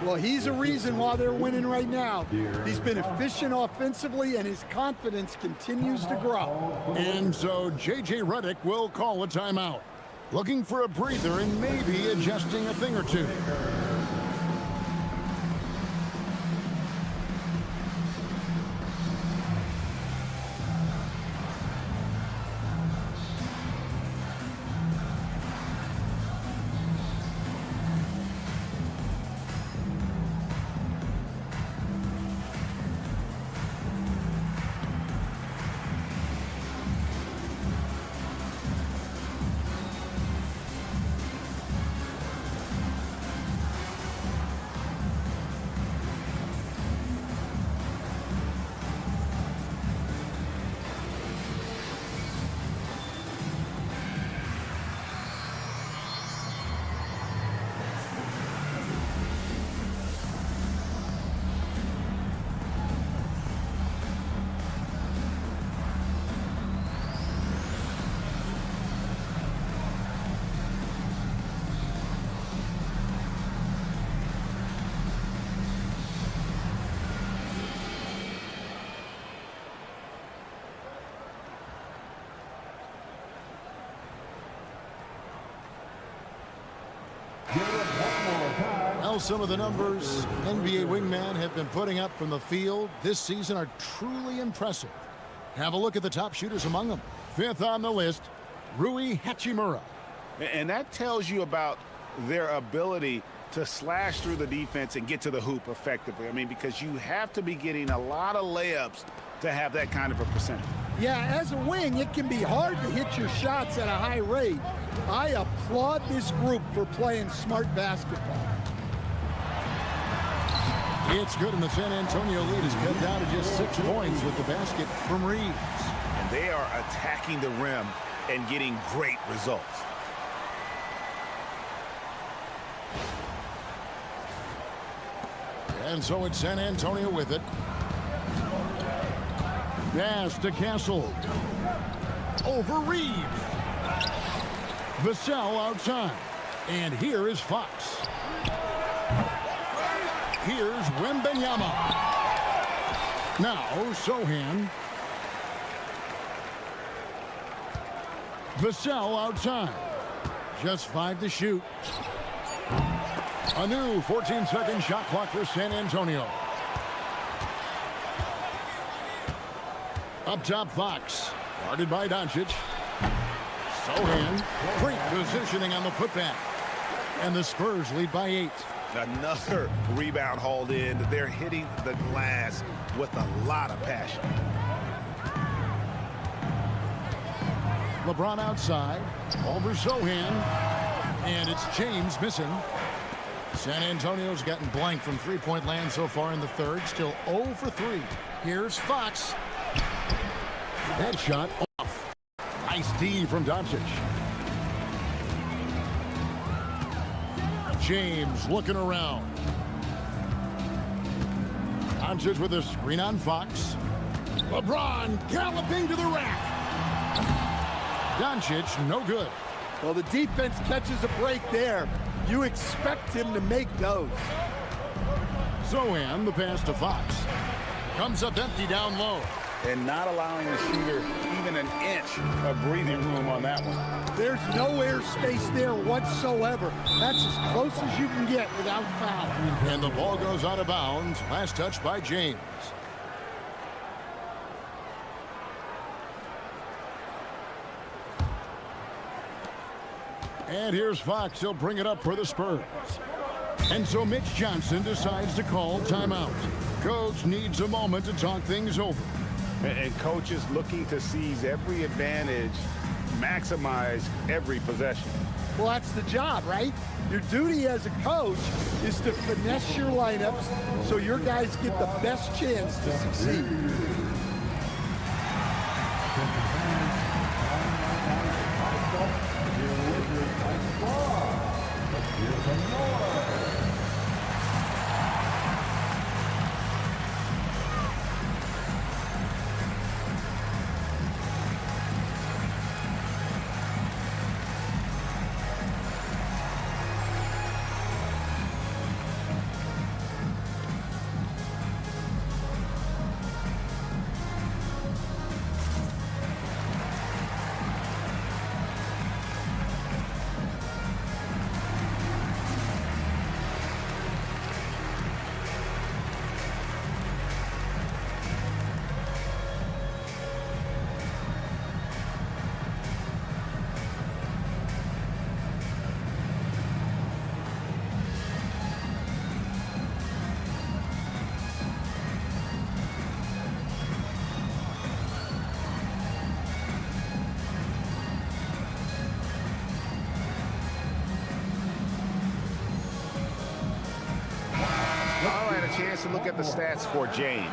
Well, he's a reason why they're winning right now. He's been efficient offensively, and his confidence continues to grow. And so J.J. Redick will call a timeout. looking for a breather and maybe adjusting a thing or two. Well, some of the numbers NBA wingmen have been putting up from the field this season are truly impressive. Have a look at the top shooters among them. Fifth on the list, Rui Hachimura. And that tells you about their ability to slash through the defense and get to the hoop effectively. I mean, because you have to be getting a lot of layups to have that kind of a percentage. Yeah, as a wing, it can be hard to hit your shots at a high rate. I applaud this group for playing smart basketball. It's good, and the San Antonio lead is cut down to just 6 points with the basket from Reeves. And they are attacking the rim and getting great results. And so it's San Antonio with it. Pass to Castle. Over Reeves. Vassell outside. And here is Fox. Here's Wembanyama. Now Sohan. Vassell outside. Just 5 to shoot. A new 14-second shot clock for San Antonio. Up top, Fox. Guarded by Dončić. Sohan. Great positioning on the putback. And the Spurs lead by 8. Another rebound hauled in. They're hitting the glass with a lot of passion. LeBron outside. Over Sohan. And it's James missing. San Antonio's gotten blank from three-point land so far in the third. Still 0 for 3. Here's Fox. That shot off. Nice D from Dončić. James looking around. Dončić with a screen on Fox. LeBron galloping to the rack. Dončić no good. Well, the defense catches a break there. You expect him to make those. Sohan, the pass to Fox. Comes up empty down low. And not allowing the shooter even an inch of breathing room on that one. There's no air space there whatsoever. That's as close as you can get without foul. And the ball goes out of bounds. Last touch by James. And here's Fox. He'll bring it up for the Spurs. And so Mitch Johnson decides to call timeout. Coach needs a moment to talk things over. And coach is looking to seize every advantage, maximize every possession. Well, that's the job, right? Your duty as a coach is to finesse your lineups so your guys get the best chance to succeed. chance to look at the stats for James,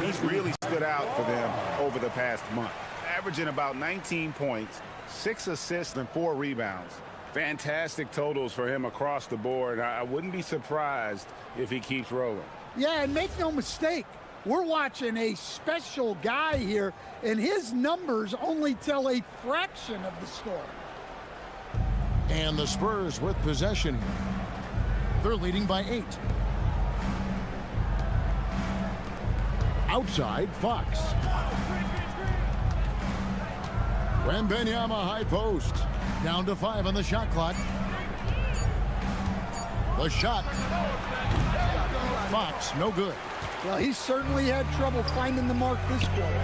he's really stood out for them over the past month. Averaging about 19 points, 6 assists, and 4 rebounds. Fantastic totals for him across the board. I wouldn't be surprised if he keeps rolling. Yeah, and make no mistake, we're watching a special guy here, and his numbers only tell a fraction of the story. And the Spurs with possession. They're leading by 8. Outside, Fox. Wembanyama high post. Down to 5 on the shot clock. The shot. Fox, no good. Well, he certainly had trouble finding the mark this quarter.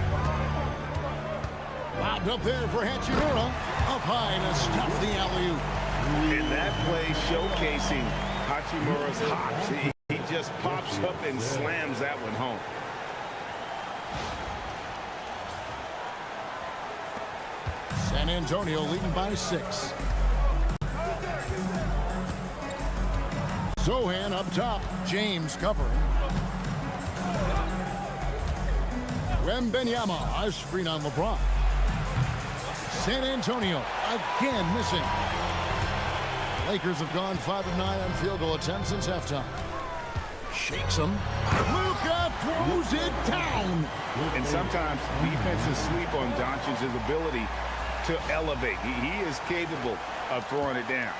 Lobbed up there for Hachimura. Up high to stuff the alley-oop. And that play showcasing Hachimura's hops. He just pops up and slams that one home. San Antonio leading by 6. Sohan up top. James covering. Wembanyama, a screen on LeBron. San Antonio again missing. Lakers have gone 5 of 9 on field goal attempts since halftime. Shakes him. Luka throws it down. And sometimes defenses sleep on Dončić's ability to elevate. He is capable of throwing it down.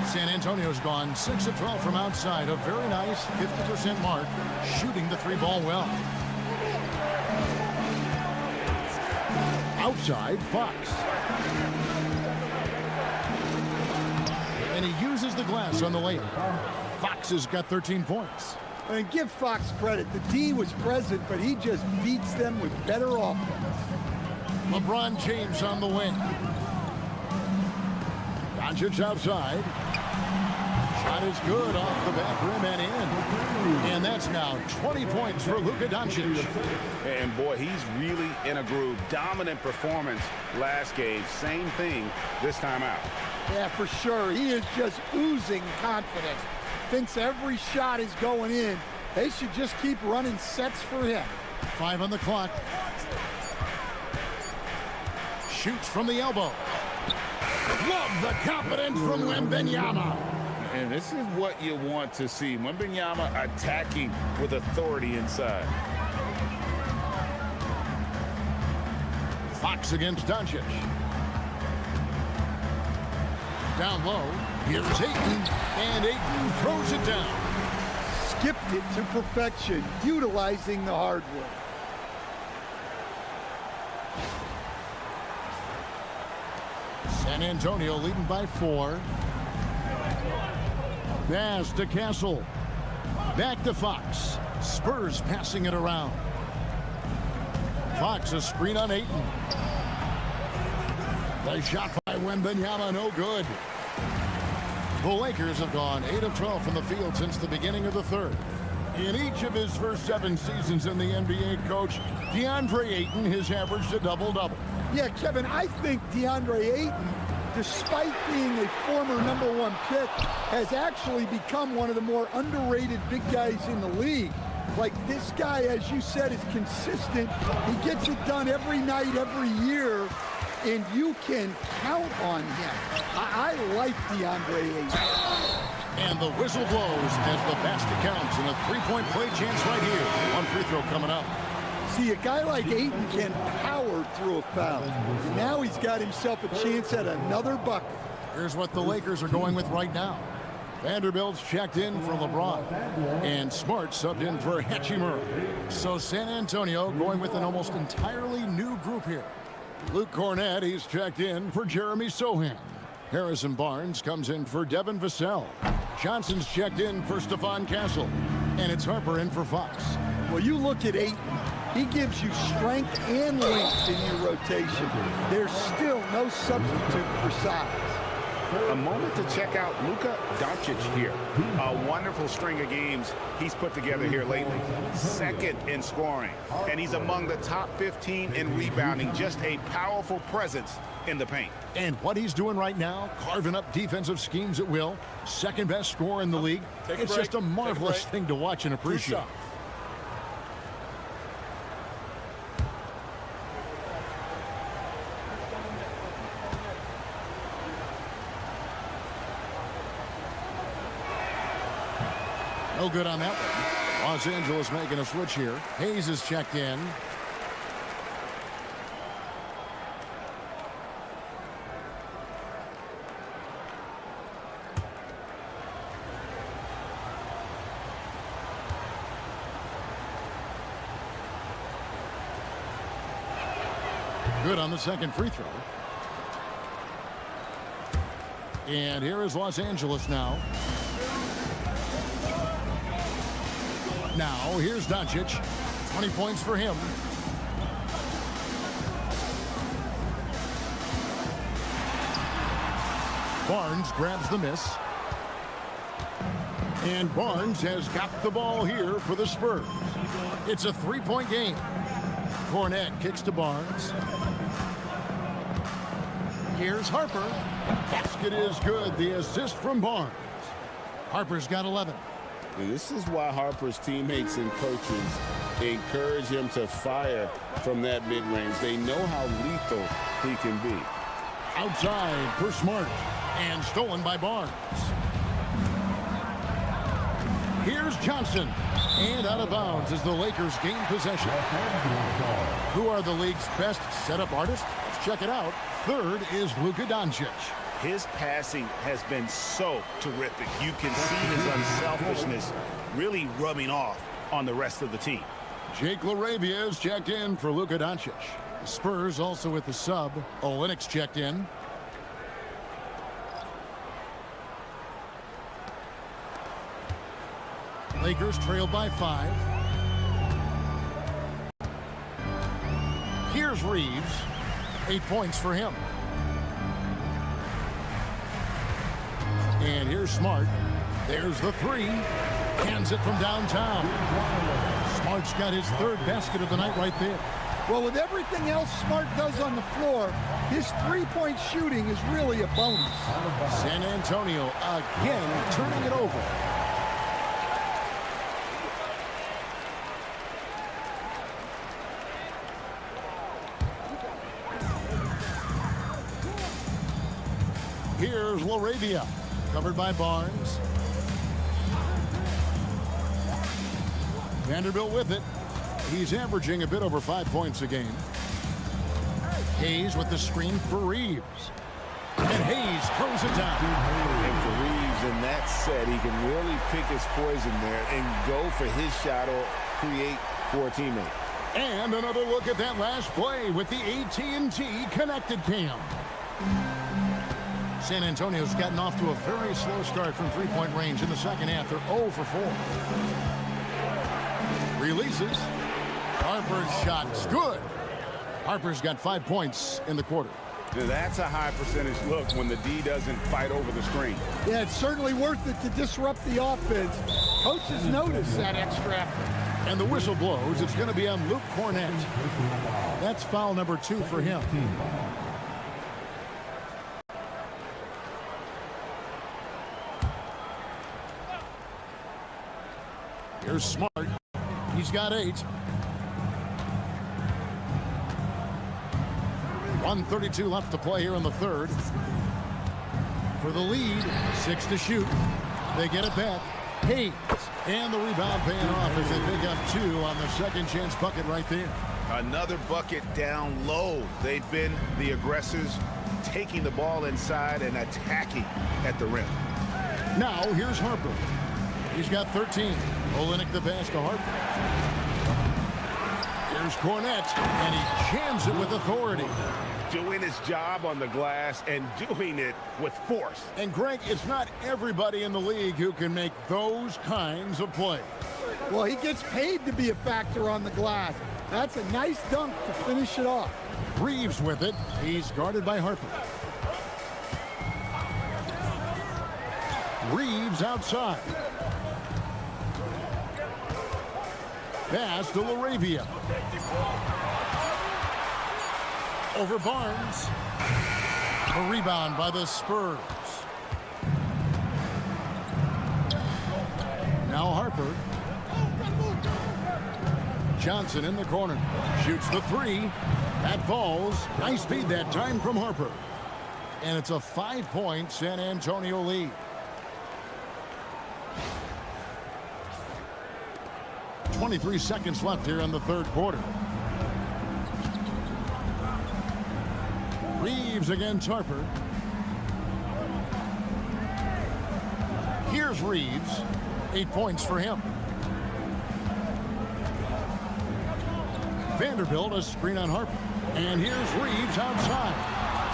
San Antonio's gone 6 of 12 from outside. A very nice 50% mark, shooting the 3-ball well. Outside, Fox. And he uses the glass on the layup. Fox has got 13 points. And give Fox credit. The D was present, but he just beats them with better offense. LeBron James on the wing. Dončić outside. Shot is good off the back rim and in. And that's now 20 points for Luka Dončić. And boy, he's really in a groove. Dominant performance last game. Same thing this time out. Yeah, for sure. He is just oozing confidence. Thinks every shot is going in. They should just keep running sets for him. 5 on the clock. Shoots from the elbow. Love the confidence from Wembanyama. And this is what you want to see. Wembanyama attacking with authority inside. Fox against Dončić. Down low. Here's Ayton. And Ayton throws it down. Skipped it to perfection, utilizing the hardwood. San Antonio leading by 4. Pass to Castle. Back to Fox. Spurs passing it around. Fox a screen on Ayton. The shot by Wembanyama, no good. The Lakers have gone 8 of 12 from the field since the beginning of the third. In each of his first 7 seasons in the NBA, Coach, Deandre Ayton has averaged a double-double. Yeah, Kevin, I think Deandre Ayton, despite being a former #1 pick, has actually become one of the more underrated big guys in the league. Like, this guy, as you said, is consistent. He gets it done every night, every year, and you can count on him. I like Deandre Ayton. And the whistle blows as the basket counts, and a 3-point play chance right here. One free throw coming up. See, a guy like Ayton can power through a foul. And now he's got himself a chance at another bucket. Here's what the Lakers are going with right now. Vanderbilt's checked in for LeBron. And Smart subbed in for Hachimura. So San Antonio going with an almost entirely new group here. Luke Cornett, he's checked in for Jeremy Sohan. Harrison Barnes comes in for Devin Vassell. Johnson's checked in for Stephon Castle. And it's Harper in for Fox. Well, you look at Ayton. He gives you strength and length in your rotation. There's still no substitute for size. A moment to check out Luka Dončić here. A wonderful string of games he's put together here lately. Second in scoring, and he's among the top 15 in rebounding. Just a powerful presence in the paint. And what he's doing right now, carving up defensive schemes at will. Second best scorer in the league. It's just a marvelous thing to watch and appreciate. No good on that one. Los Angeles making a switch here. Hayes is checked in. Good on the second free throw. And here is Los Angeles now. Now, here's Dončić. 20 points for him. Barnes grabs the miss. And Barnes has got the ball here for the Spurs. It's a three-point game. Cornet kicks to Barnes. Here's Harper. Basket is good. The assist from Barnes. Harper's got 11. And this is why Harper's teammates and coaches encourage him to fire from that mid-range. They know how lethal he can be. Outside for Smart. And stolen by Barnes. Here's Johnson. And out of bounds as the Lakers gain possession. Who are the league's best setup artists? Let's check it out. Third is Luka Dončić. His passing has been so terrific. You can see his unselfishness really rubbing off on the rest of the team. Jake LaRavia is checked in for Luka Dončić. The Spurs also with the sub. Olynyk's checked in. Lakers trailed by 5. Here's Reeves. 8 points for him. And here's Smart. There's the three. Hands it from downtown. Smart's got his third basket of the night right there. Well, with everything else Smart does on the floor, his three-point shooting is really a bonus. San Antonio again turning it over. Here's LaRavia, covered by Barnes. Vanderbilt with it. He's averaging a bit over 5 points a game. Hayes with the screen for Reeves. And Hayes throws it down. And for Reeves in that set, he can really pick his poison there and go for his shot or create for a teammate. And another look at that last play with the AT&T connected cam. San Antonio's gotten off to a very slow start from three-point range in the second half. They're 0 for 4. Releases. Harper's shot's good. Harper's got 5 points in the quarter. Now that's a high percentage look when the D doesn't fight over the screen. Yeah, it's certainly worth it to disrupt the offense. Coaches notice that extra effort. And the whistle blows. It's going to be on Luke Cornet. That's foul number 2 for him. Here's Smart. He's got 8. 1:32 left to play here in the third. For the lead, 6 to shoot. They get it back. Hayes. And the rebound paying off as they pick up 2 on the second chance bucket right there. Another bucket down low. They've been the aggressors, taking the ball inside and attacking at the rim. Now here's Harper. He's got 13. Olynyk the pass to Harper. Here's Cornet, and he jams it with authority. Doing his job on the glass and doing it with force. And Greg, it's not everybody in the league who can make those kinds of plays. Well, he gets paid to be a factor on the glass. That's a nice dunk to finish it off. Reeves with it. He's guarded by Harper. Reeves outside. Pass to LaRavia. Over Barnes. A rebound by the Spurs. Now Harper. Johnson in the corner. Shoots the three. That falls. Nice speed that time from Harper. And it's a 5-point San Antonio lead. .23 seconds left here in the third quarter. Reeves against Harper. Here's Reeves. 8 points for him. Vanderbilt, a screen on Harper. And here's Reeves outside.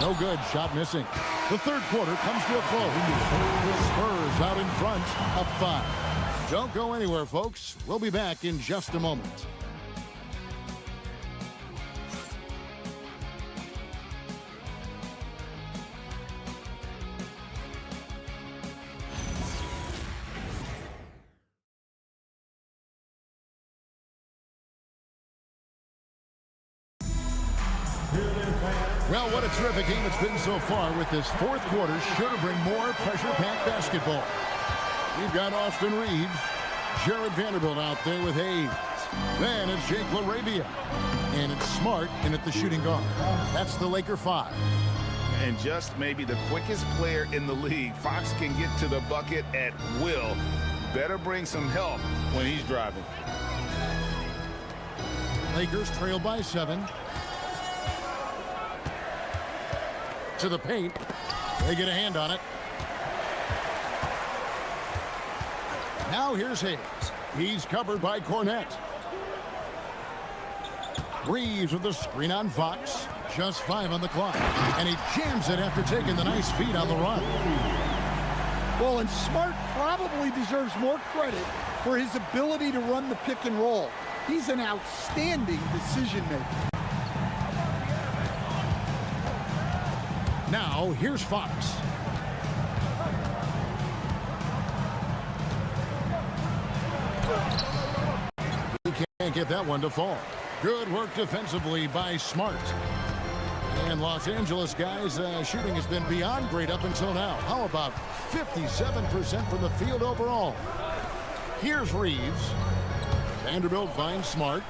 No good. Shot missing. The third quarter comes to a close. Spurs out in front, up 5. Don't go anywhere, folks. We'll be back in just a moment. Well, what a terrific game it's been so far, with this fourth quarter sure to bring more pressure-packed basketball. We've got Austin Reeves, Jared Vanderbilt out there with Hayes. Then it's Jake LaRavia. And it's Smart in at the shooting guard. That's the Laker 5. And just maybe the quickest player in the league. Fox can get to the bucket at will. Better bring some help when he's driving. Lakers trail by 7. To the paint. They get a hand on it. Now here's Hayes. He's covered by Cornette. Reeves with the screen on Fox. Just 5 on the clock. And he jams it after taking the nice feed on the run. Well, and Smart probably deserves more credit for his ability to run the pick and roll. He's an outstanding decision maker. Now, here's Fox. He can't get that one to fall. Good work defensively by Smart. And Los Angeles guys, shooting has been beyond great up until now. How about 57% from the field overall? Here's Reeves. Vanderbilt finds Smart.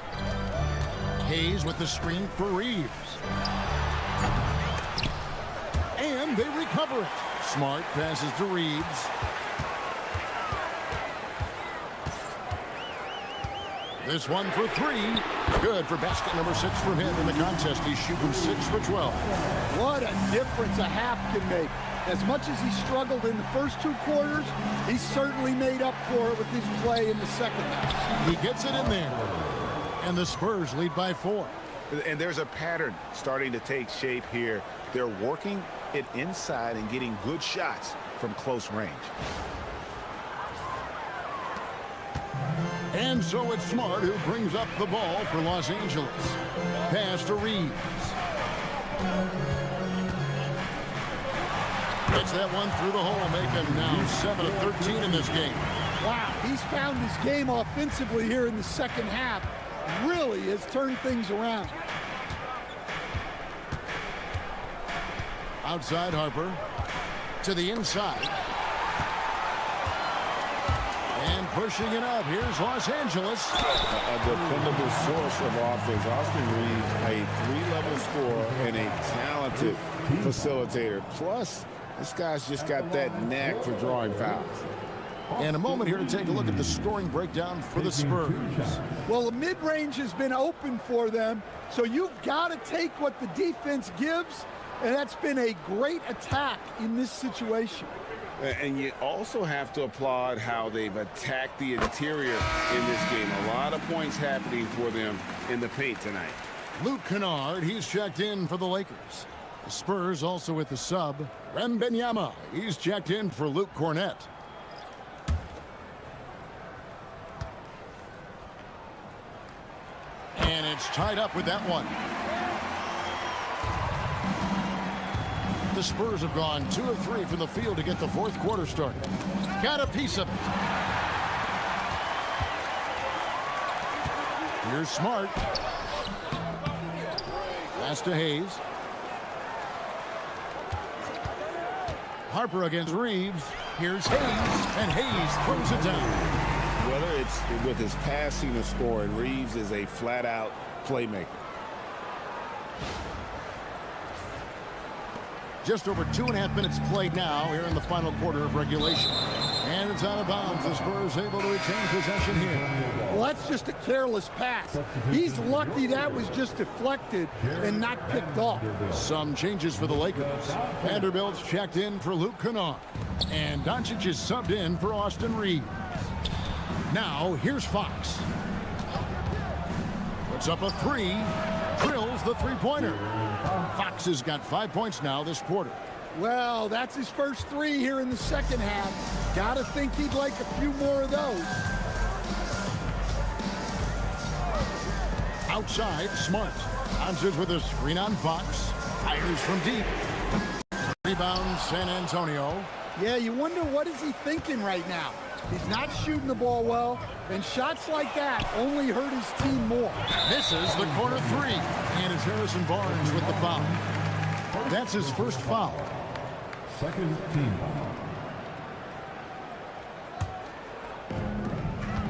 Hayes with the screen for Reeves. And they recover it. Smart passes to Reeves. This one for 3. Good for basket number 6 from him in the contest. He's shooting 6 for 12. What a difference a half can make. As much as he struggled in the first 2 quarters, he certainly made up for it with his play in the second half. He gets it in there. And the Spurs lead by 4. And there's a pattern starting to take shape here. They're working it inside and getting good shots from close range. And so it's Smart who brings up the ball for Los Angeles. Pass to Reeves. Gets that one through the hole, making now 7 of 13 in this game. Wow, he's found his game offensively here in the second half. Really has turned things around. Outside Harper. To the inside. And pushing it up. Here's Los Angeles. A dependable source of offense. Austin Reeves, a 3-level scorer and a talented facilitator. Plus, this guy's just got that knack for drawing fouls. And a moment here to take a look at the scoring breakdown for the Spurs. Well, the mid-range has been open for them, so you've got to take what the defense gives, and that's been a great attack in this situation. And you also have to applaud how they've attacked the interior in this game. A lot of points happening for them in the paint tonight. Luke Kennard, he's checked in for the Lakers. The Spurs also with the sub. Wembanyama, he's checked in for Luke Cornette. And it's tied up with that one. The Spurs have gone 2 of 3 from the field to get the fourth quarter started. Got a piece of it. Here's Smart. Pass to Hayes. Harper against Reeves. Here's Hayes, and Hayes throws it down. Whether it's with his passing or scoring, Reeves is a flat-out playmaker. Just over 2.5 minutes played now here in the final quarter of regulation. And it's out of bounds. The Spurs able to retain possession here. Well, that's just a careless pass. He's lucky that was just deflected and not picked off. Some changes for the Lakers. Vanderbilt's checked in for Luka Dončić. And Dončić is subbed in for Austin Reeves. Now, here's Fox. Puts up a three. Drills the three-pointer. Fox has got 5 points now this quarter. Well, that's his first three here in the second half. Gotta think he'd like a few more of those. Outside, Smart. Dončić with a screen on Fox. Fires from deep. Rebound, San Antonio. Yeah, you wonder what is he thinking right now. He's not shooting the ball well, and shots like that only hurt his team more. Misses the corner three. And it's Harrison Barnes with the foul. That's his first foul. Second team foul.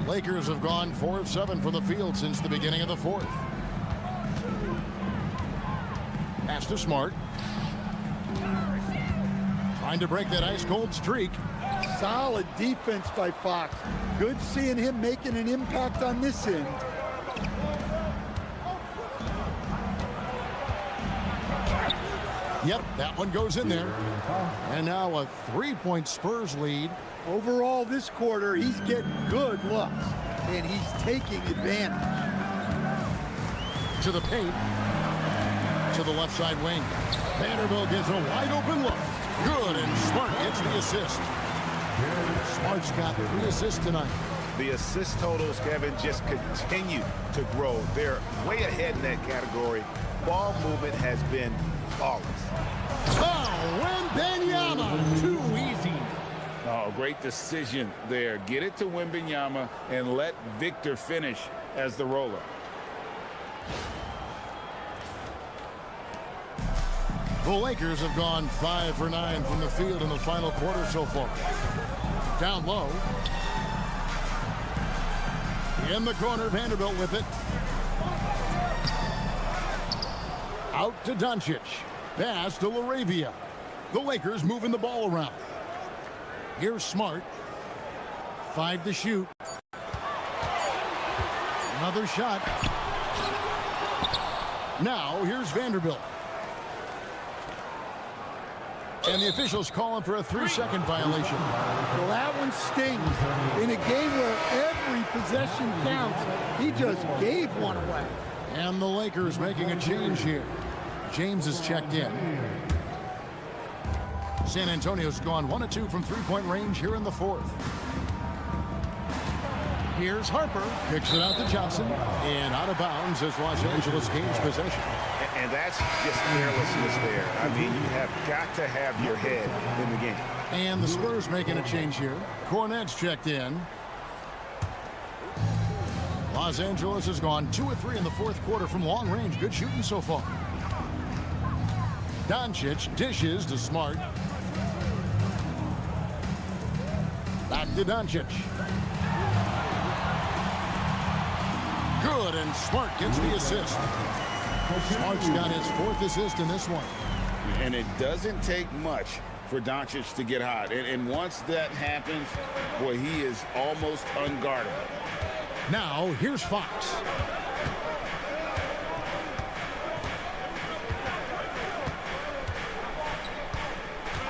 Lakers have gone 4 of 7 from the field since the beginning of the fourth. Pass to Smart. Trying to break that ice-cold streak. Solid defense by Fox. Good seeing him making an impact on this end. Yep, that one goes in there. And now a 3-point Spurs lead. Overall, this quarter, he's getting good looks, and he's taking advantage. To the paint. To the left side wing. Vanderbilt gets a wide open look. Good, and Smart gets the assist. Smart's got 3 assists tonight. The assist totals, Kevin, just continue to grow. They're way ahead in that category. Ball movement has been flawless. Oh, Wembanyama. Too easy. Oh, great decision there. Get it to Wembanyama and let Victor finish as the roller. The Lakers have gone 5 for 9 from the field in the final quarter so far. Down low. In the corner, Vanderbilt with it. Out to Dončić. Pass to LaRavia. The Lakers moving the ball around. Here's Smart. 5 to shoot. Another shot. Now, here's Vanderbilt. And the officials calling for a 3-second violation. Well, that one stings. In a game where every possession counts, he just gave one away. And the Lakers making a change here. James is checked in. San Antonio's gone 1 of 2 from 3-point range here in the fourth. Here's Harper. Kicks it out to Johnson. And out of bounds as Los Angeles gains possession. And that's just carelessness there. I mean, you have got to have your head in the game. And the Spurs making a change here. Cornette's checked in. Los Angeles has gone 2 of 3 in the fourth quarter from long range. Good shooting so far. Dončić dishes to Smart. Back to Dončić. Good, and Smart gets the assist. Smart's got his 4th assist in this one. And it doesn't take much for Dončić to get hot. And once that happens, boy, he is almost unguardable. Now, here's Fox.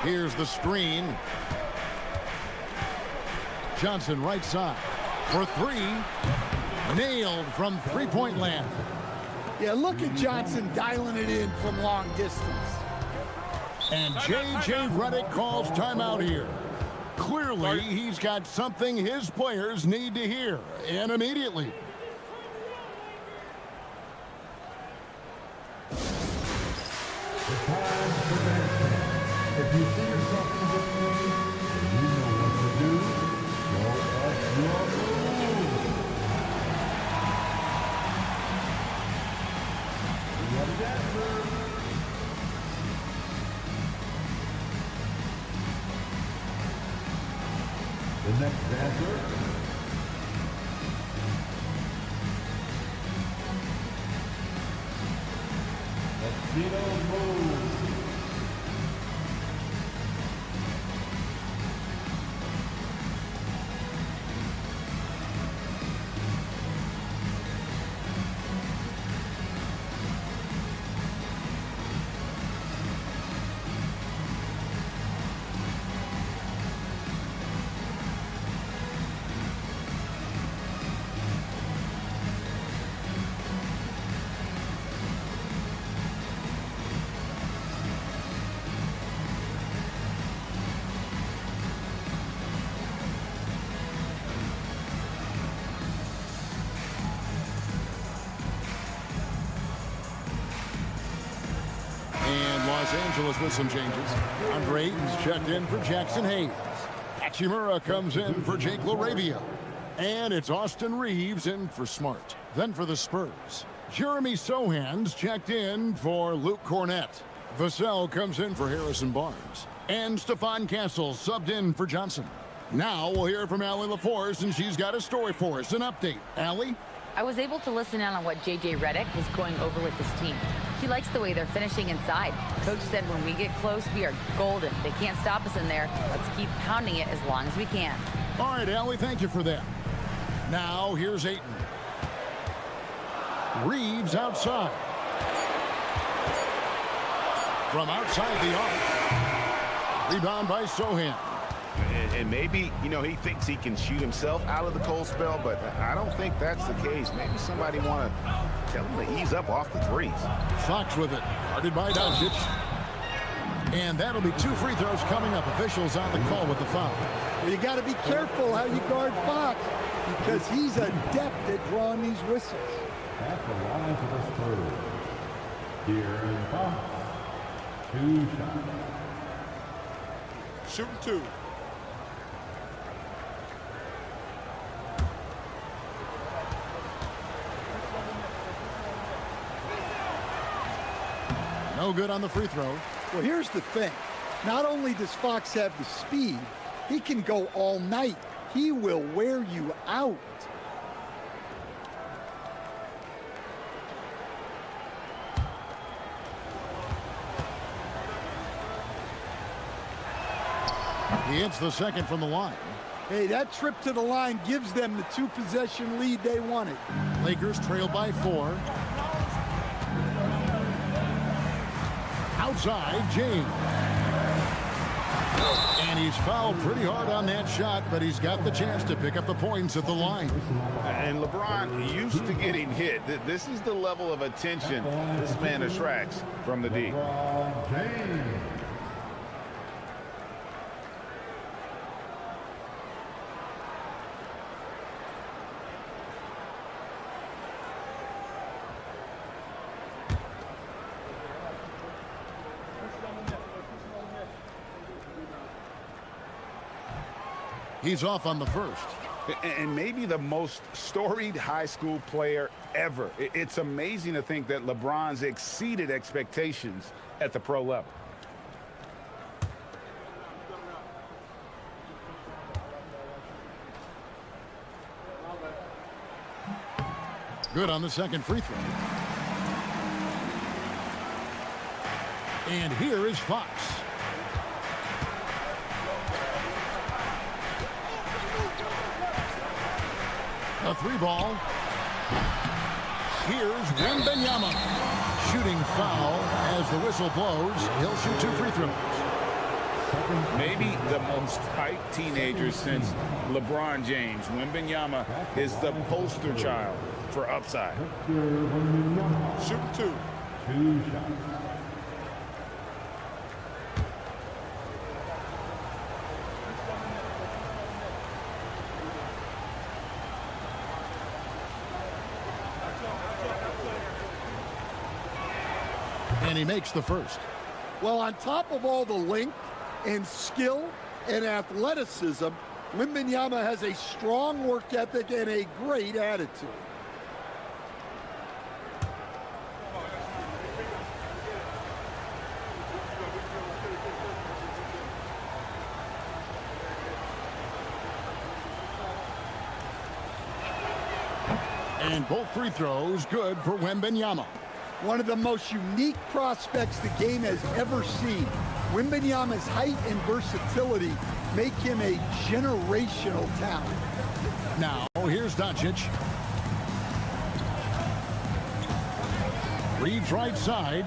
Here's the screen. Johnson right side for 3. Nailed from 3-point land. Yeah, look at Johnson dialing it in from long distance. And J.J. Redick calls timeout here. Clearly, he's got something his players need to hear, and immediately. If you see yourself in this game, you know what to do. The next dancer, Los Angeles with some changes. Deandre Ayton's checked in for Jackson Hayes. Hachimura comes in for Jake LaRavia. And it's Austin Reeves in for Smart. Then for the Spurs, Jeremy Sohan's checked in for Luke Cornett. Vassell comes in for Harrison Barnes. And Stephon Castle subbed in for Johnson. Now we'll hear from Allie LaForce, and she's got a story for us. An update. Allie? I was able to listen in on what J.J. Redick was going over with his team. He likes the way they're finishing inside. Coach said when we get close, we are golden. They can't stop us in there. Let's keep pounding it as long as we can. All right, Allie, thank you for that. Now, here's Ayton. Reeves outside. From outside the arc. Rebound by Sohan. And maybe, you know, he thinks he can shoot himself out of the cold spell, but I don't think that's the case. Maybe somebody want to tell him to ease up off the threes. Fox with it. Guarded by Dončić. And that'll be 2 free throws coming up. Officials on the call with the foul. Well, you got to be careful how you guard Fox because he's adept at drawing these whistles. At the line for the Spurs, De'Aaron Fox, 2 shots. Shooting 2. No good on the free throw. Well, here's the thing. Not only does Fox have the speed, he can go all night. He will wear you out. He hits the second from the line. Hey, that trip to the line gives them the 2-possession lead they wanted. Lakers trail by 4. Outside, James. And he's fouled pretty hard on that shot, but he's got the chance to pick up the points at the line. And LeBron used to getting hit. This is the level of attention this man attracts from the D. LeBron James. He's off on the first. And maybe the most storied high school player ever. It's amazing to think that LeBron's exceeded expectations at the pro level. Good on the second free throw. And here is Fox. A 3-ball. Here's Wembanyama. Shooting foul as the whistle blows. He'll shoot 2 free throws. Maybe the most hyped teenager since LeBron James. Wembanyama is the poster child for upside. Shooting 2. 2 shots. And he makes the first. Well, on top of all the length and skill and athleticism, Wembanyama has a strong work ethic and a great attitude. And both free throws good for Wembanyama. One of the most unique prospects the game has ever seen. Wembanyama's height and versatility make him a generational talent. Now, here's Dončić. Reeves right side.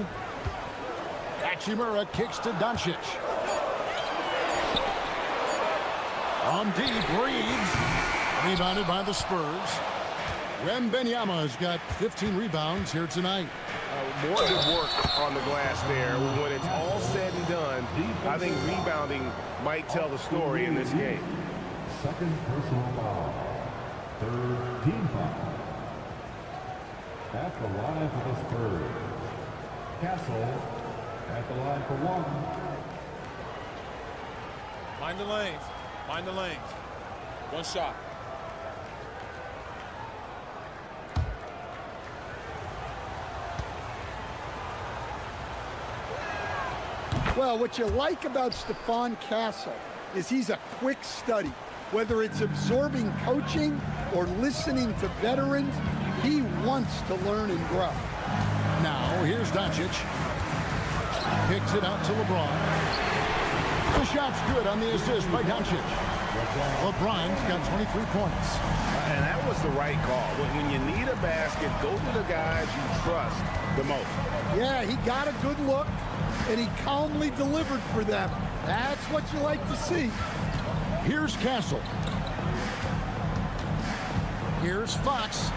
Hachimura kicks to Dončić. On deep, Reeves. Rebounded by the Spurs. Wembanyama has got 15 rebounds here tonight. More good work on the glass there. When it's all said and done, I think rebounding might tell the story in this game. Second personal foul. Third team foul. At the line for the Spurs. Castle at the line for one. Mind the lanes. Mind the lanes. One shot. Well, what you like about Stephon Castle is he's a quick study. Whether it's absorbing coaching or listening to veterans, he wants to learn and grow. Now, here's Dončić. Kicks it out to LeBron. The shot's good on the assist by Dončić. LeBron's got 23 points. And that was the right call. When you need a basket, go to the guys you trust the most. Yeah, he got a good look, and he calmly delivered for them. That's what you like to see. Here's Castle. Here's Fox.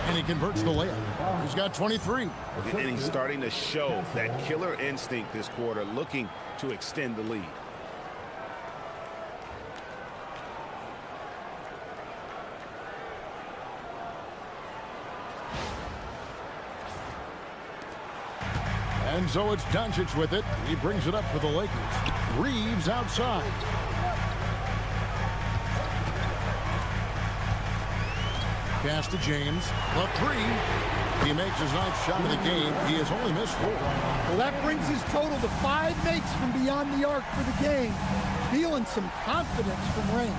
And he converts the layup. He's got 23. And he's starting to show that killer instinct this quarter, looking to extend the lead. And so it's Dončić with it. He brings it up for the Lakers. Reeves outside. Pass to James. The three. He makes his ninth shot of the game. He has only missed 4. Well, that brings his total to 5 makes from beyond the arc for the game. Feeling some confidence from range.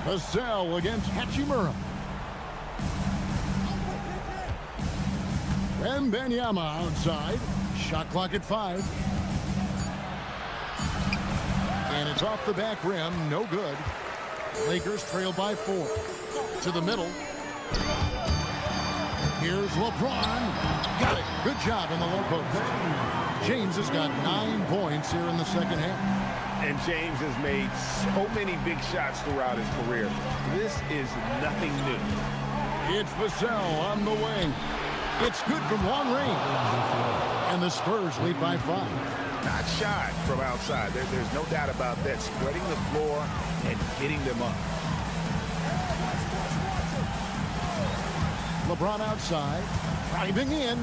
Vassell against Hachimura. Wembanyama outside. Shot clock at 5. And it's off the back rim. No good. Lakers trail by 4. To the middle. Here's LeBron. Got it. Good job in the low post. James has got 9 points here in the second half. And James has made so many big shots throughout his career. This is nothing new. It's Vassell on the way. It's good from long range. And the Spurs lead by 5. Not shy from outside. There's no doubt about that. Spreading the floor and getting them up. LeBron outside. Driving in.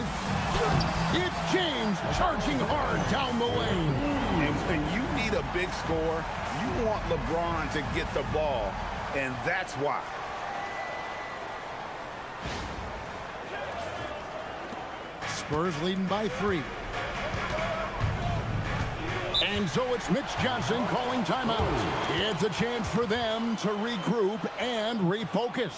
It's James charging hard down the lane. And when you need a big score, you want LeBron to get the ball. And that's why. Spurs leading by 3. And so it's Mitch Johnson calling timeout. It's a chance for them to regroup and refocus.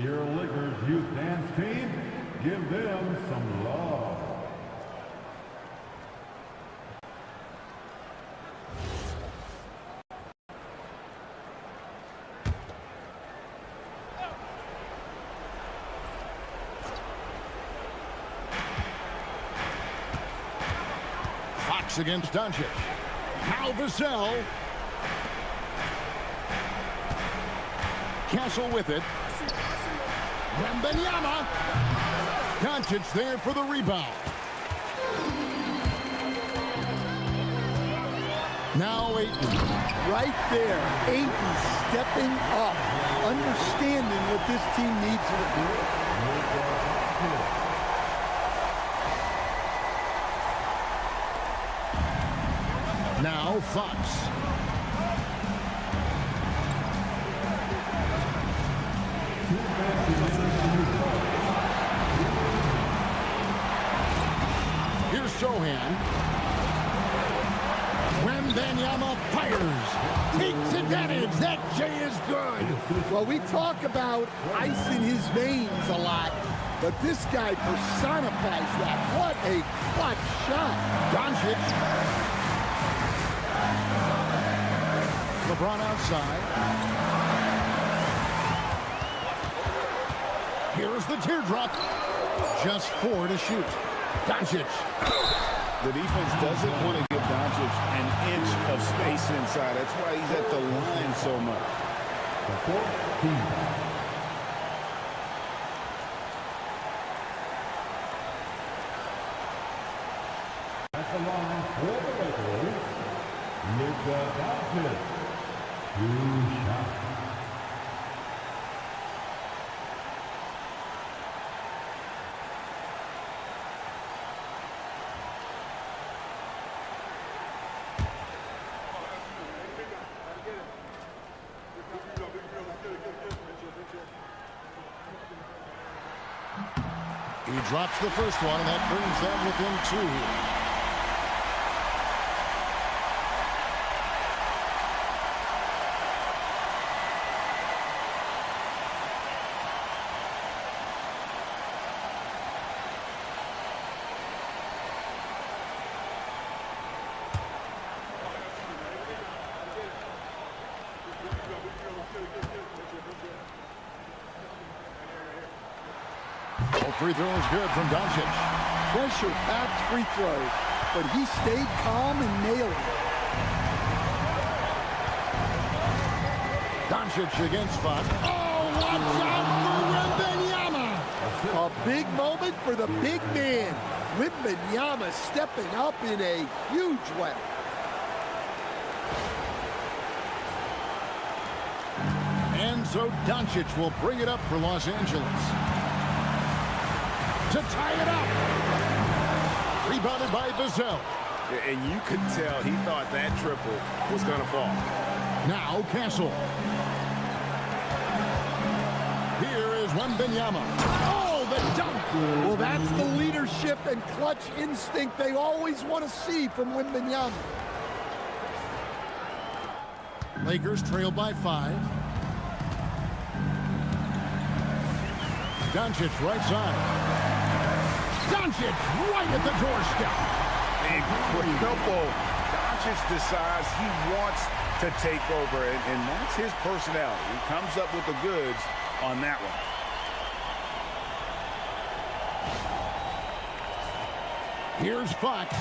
Your Lakers youth dance team, give them some love. Fox against Dončić. Now Vassell. Castle with it. Wembanyama. Dončić there for the rebound. Now Ayton. Right there, Ayton stepping up, understanding what this team needs to do. Now Fox. Here's Sohan. Wembanyama fires. Takes advantage. That J is good. Well, we talk about ice in his veins a lot, but this guy personifies that. What a clutch shot. Dončić. LeBron outside. Here's the teardrop. Just 4 to shoot. Dončić. The defense doesn't want to give Dončić an inch of space inside. That's why he's at the line so much. At the line for the Lakers, Luka Dončić. 2 shots. He drops the first one, and that brings them within 2. Free throw is good from Dončić. Pressure-packed free throws, but he stayed calm and nailed it. Dončić against Fox. Oh, watch out for Wembanyama! A big moment for the big man. Wembanyama stepping up in a huge way. And so Dončić will bring it up for Los Angeles. To tie it up. Rebounded by Vassell. And you could tell he thought that triple was going to fall. Now Castle. Here is Wembanyama. Oh, the dunk. Well, that's the leadership and clutch instinct they always want to see from Wembanyama. Lakers trail by 5. Dončić right side. Dončić right at the doorstep. Incredible. Dončić decides he wants to take over, and that's his personality. He comes up with the goods on that one. Here's Fox.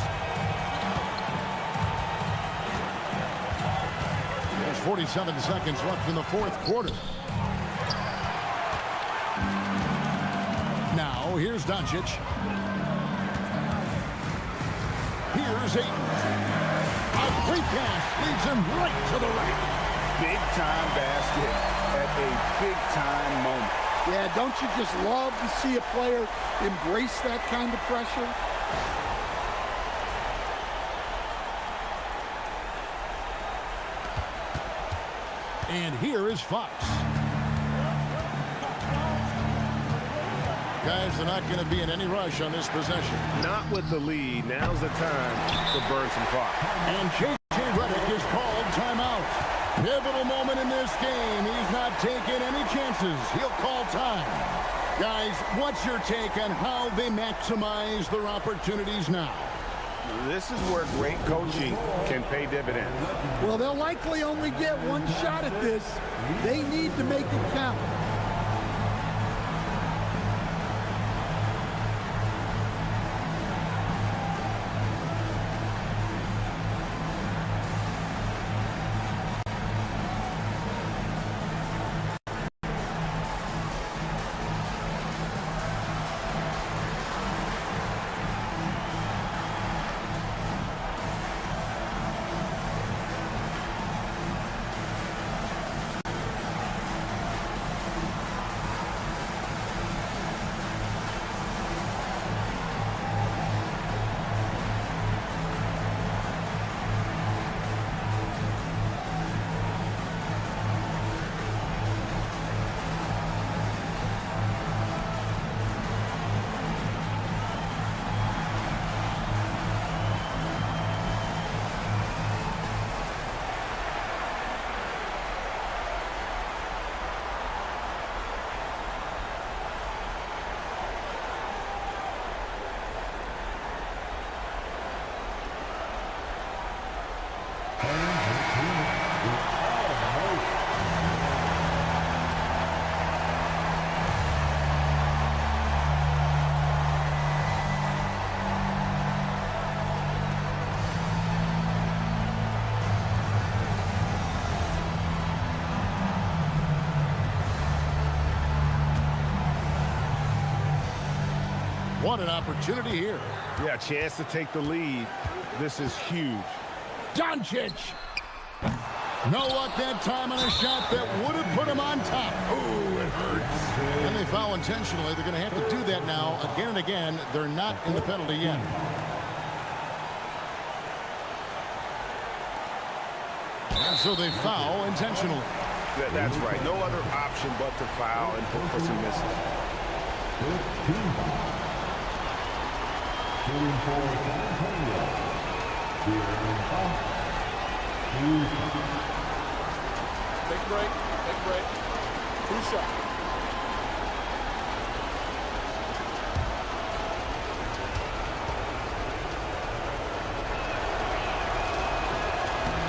There's 47 seconds left in the 4th quarter. Now, here's Dončić. Here's Ayton. A great pass leads him right to the rack. Big-time basket at a big-time moment. Yeah, don't you just love to see a player embrace that kind of pressure? And here is Fox. Guys, they're not going to be in any rush on this possession. Not with the lead. Now's the time to burn some clock. And J.J. Redick is called timeout. Pivotal moment in this game. He's not taking any chances. He'll call time. Guys, what's your take on how they maximize their opportunities now? This is where great coaching can pay dividends. Well, they'll likely only get one shot at this. They need to make it count. What an opportunity here. Yeah, chance to take the lead. This is huge. Dončić. No luck that time on a shot that would have put him on top. Ooh, it hurts. And they foul intentionally. They're going to have to do that now again and again. They're not in the penalty yet. And so they foul intentionally. That's right. No other option but to foul and hope for some misses. Shooting for San Antonio. Take a break. Take a break. 2 shots.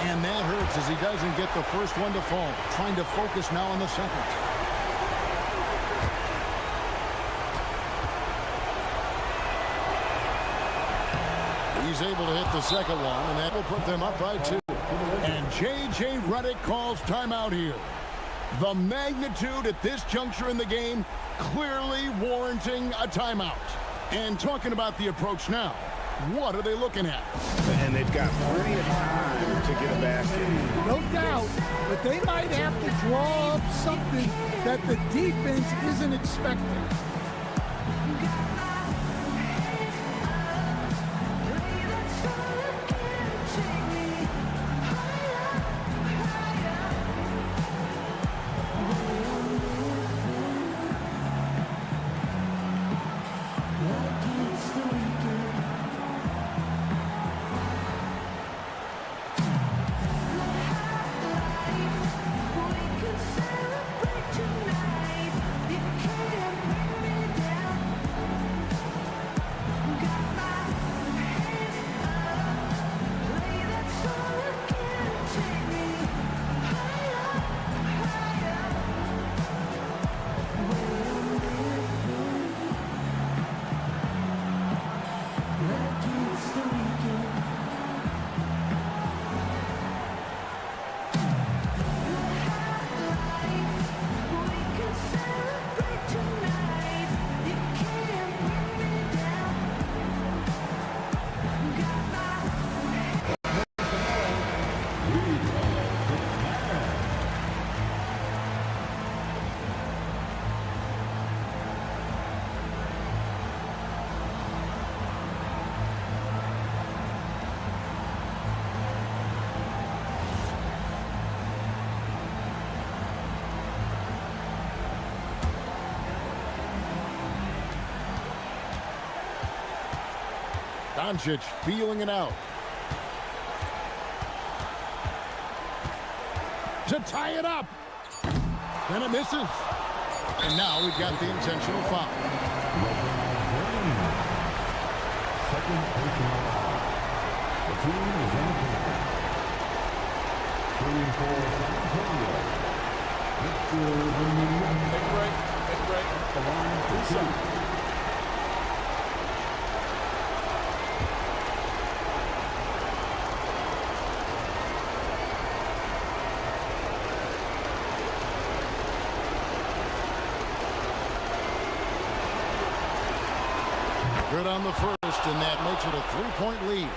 And that hurts as he doesn't get the first one to fall. Trying to focus now on the second. He's able to hit the second one, and that will put them up by 2. And J.J. Redick calls timeout here. The magnitude at this juncture in the game clearly warranting a timeout. And talking about the approach now, what are they looking at? And they've got plenty of time to get a basket. No doubt, but they might have to draw up something that the defense isn't expecting. Dončić feeling it out. to tie it up. Then it misses. And now we've got the intentional foul. Second personal foul. The team is on point. Shooting for San Antonio. Victor Wembanyama. Take a break. Take a break. At the line for two. Good on the first, and that makes it a 3-point lead.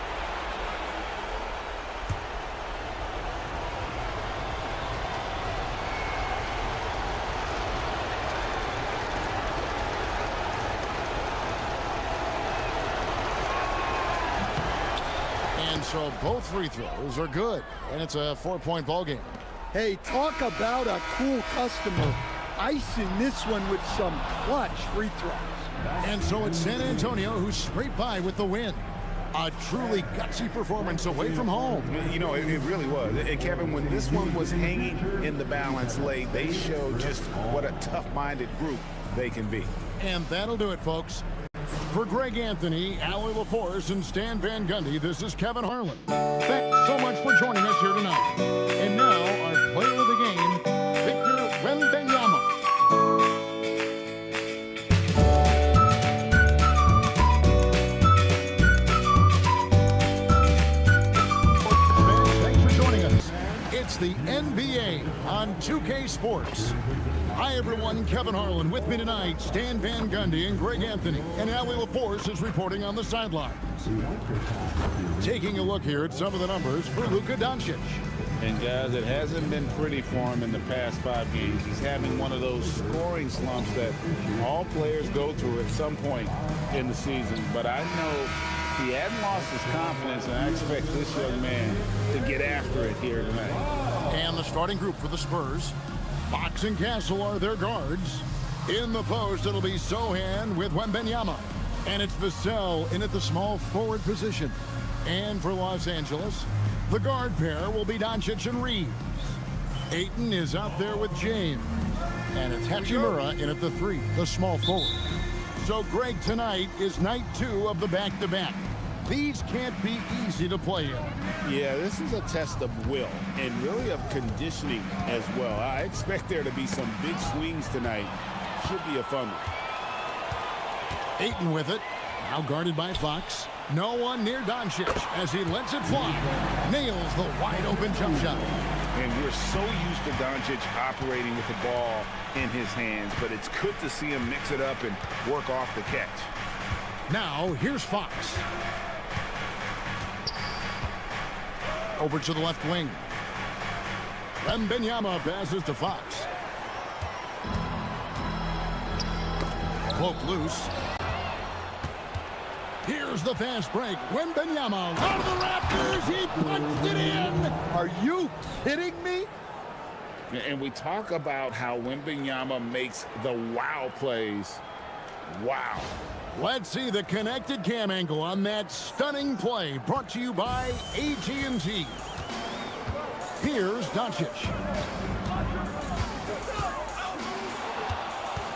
And so both free throws are good, and it's a 4-point ball game. Hey, talk about a cool customer. Icing this one with some clutch free throws. And so it's San Antonio who scraped by with the win. A truly gutsy performance away from home. You know, it really was. And Kevin, when this one was hanging in the balance late, they showed just what a tough-minded group they can be. And that'll do it, folks. For Greg Anthony, Allie LaForce, and Stan Van Gundy, this is Kevin Harlan. Thanks so much for joining us here tonight. And now, our player of the game, Victor Wembanyama. Thanks for joining us. It's the NBA on 2K Sports. Hi, everyone. Kevin Harlan with me tonight. Stan Van Gundy and Greg Anthony. And Allie LaForce is reporting on the sidelines. Taking a look here at some of the numbers for Luka Dončić. And guys, it hasn't been pretty for him in the past 5 games. He's having one of those scoring slumps that all players go through at some point in the season. But I know he hasn't lost his confidence, and I expect this young man to get after it here tonight. And the starting group for the Spurs. Fox and Castle are their guards. In the post, it'll be Sohan with Wembanyama. And it's Vassell in at the small forward position. And for Los Angeles, the guard pair will be Dončić and Reeves. Ayton is out there with James. And it's Hachimura in at the 3, the small forward. So, Greg, tonight is night 2 of the back-to-back. These can't be easy to play in. Yeah, this is a test of will and really of conditioning as well. I expect there to be some big swings tonight. Should be a fun one. Ayton with it. Now guarded by Fox. No one near Dončić as he lets it fly. Nails the wide-open jump shot. And we're so used to Dončić operating with the ball in his hands, but it's good to see him mix it up and work off the catch. Now, here's Fox. Over to the left wing. Wembanyama passes to Fox. Cloak loose. Here's the fast break. Wembanyama out of the rafters. He punched it in. Are you kidding me? And we talk about how Wembanyama makes the wow plays. Wow. Let's see the connected cam angle on that stunning play, brought to you by AT&T. Here's Dončić.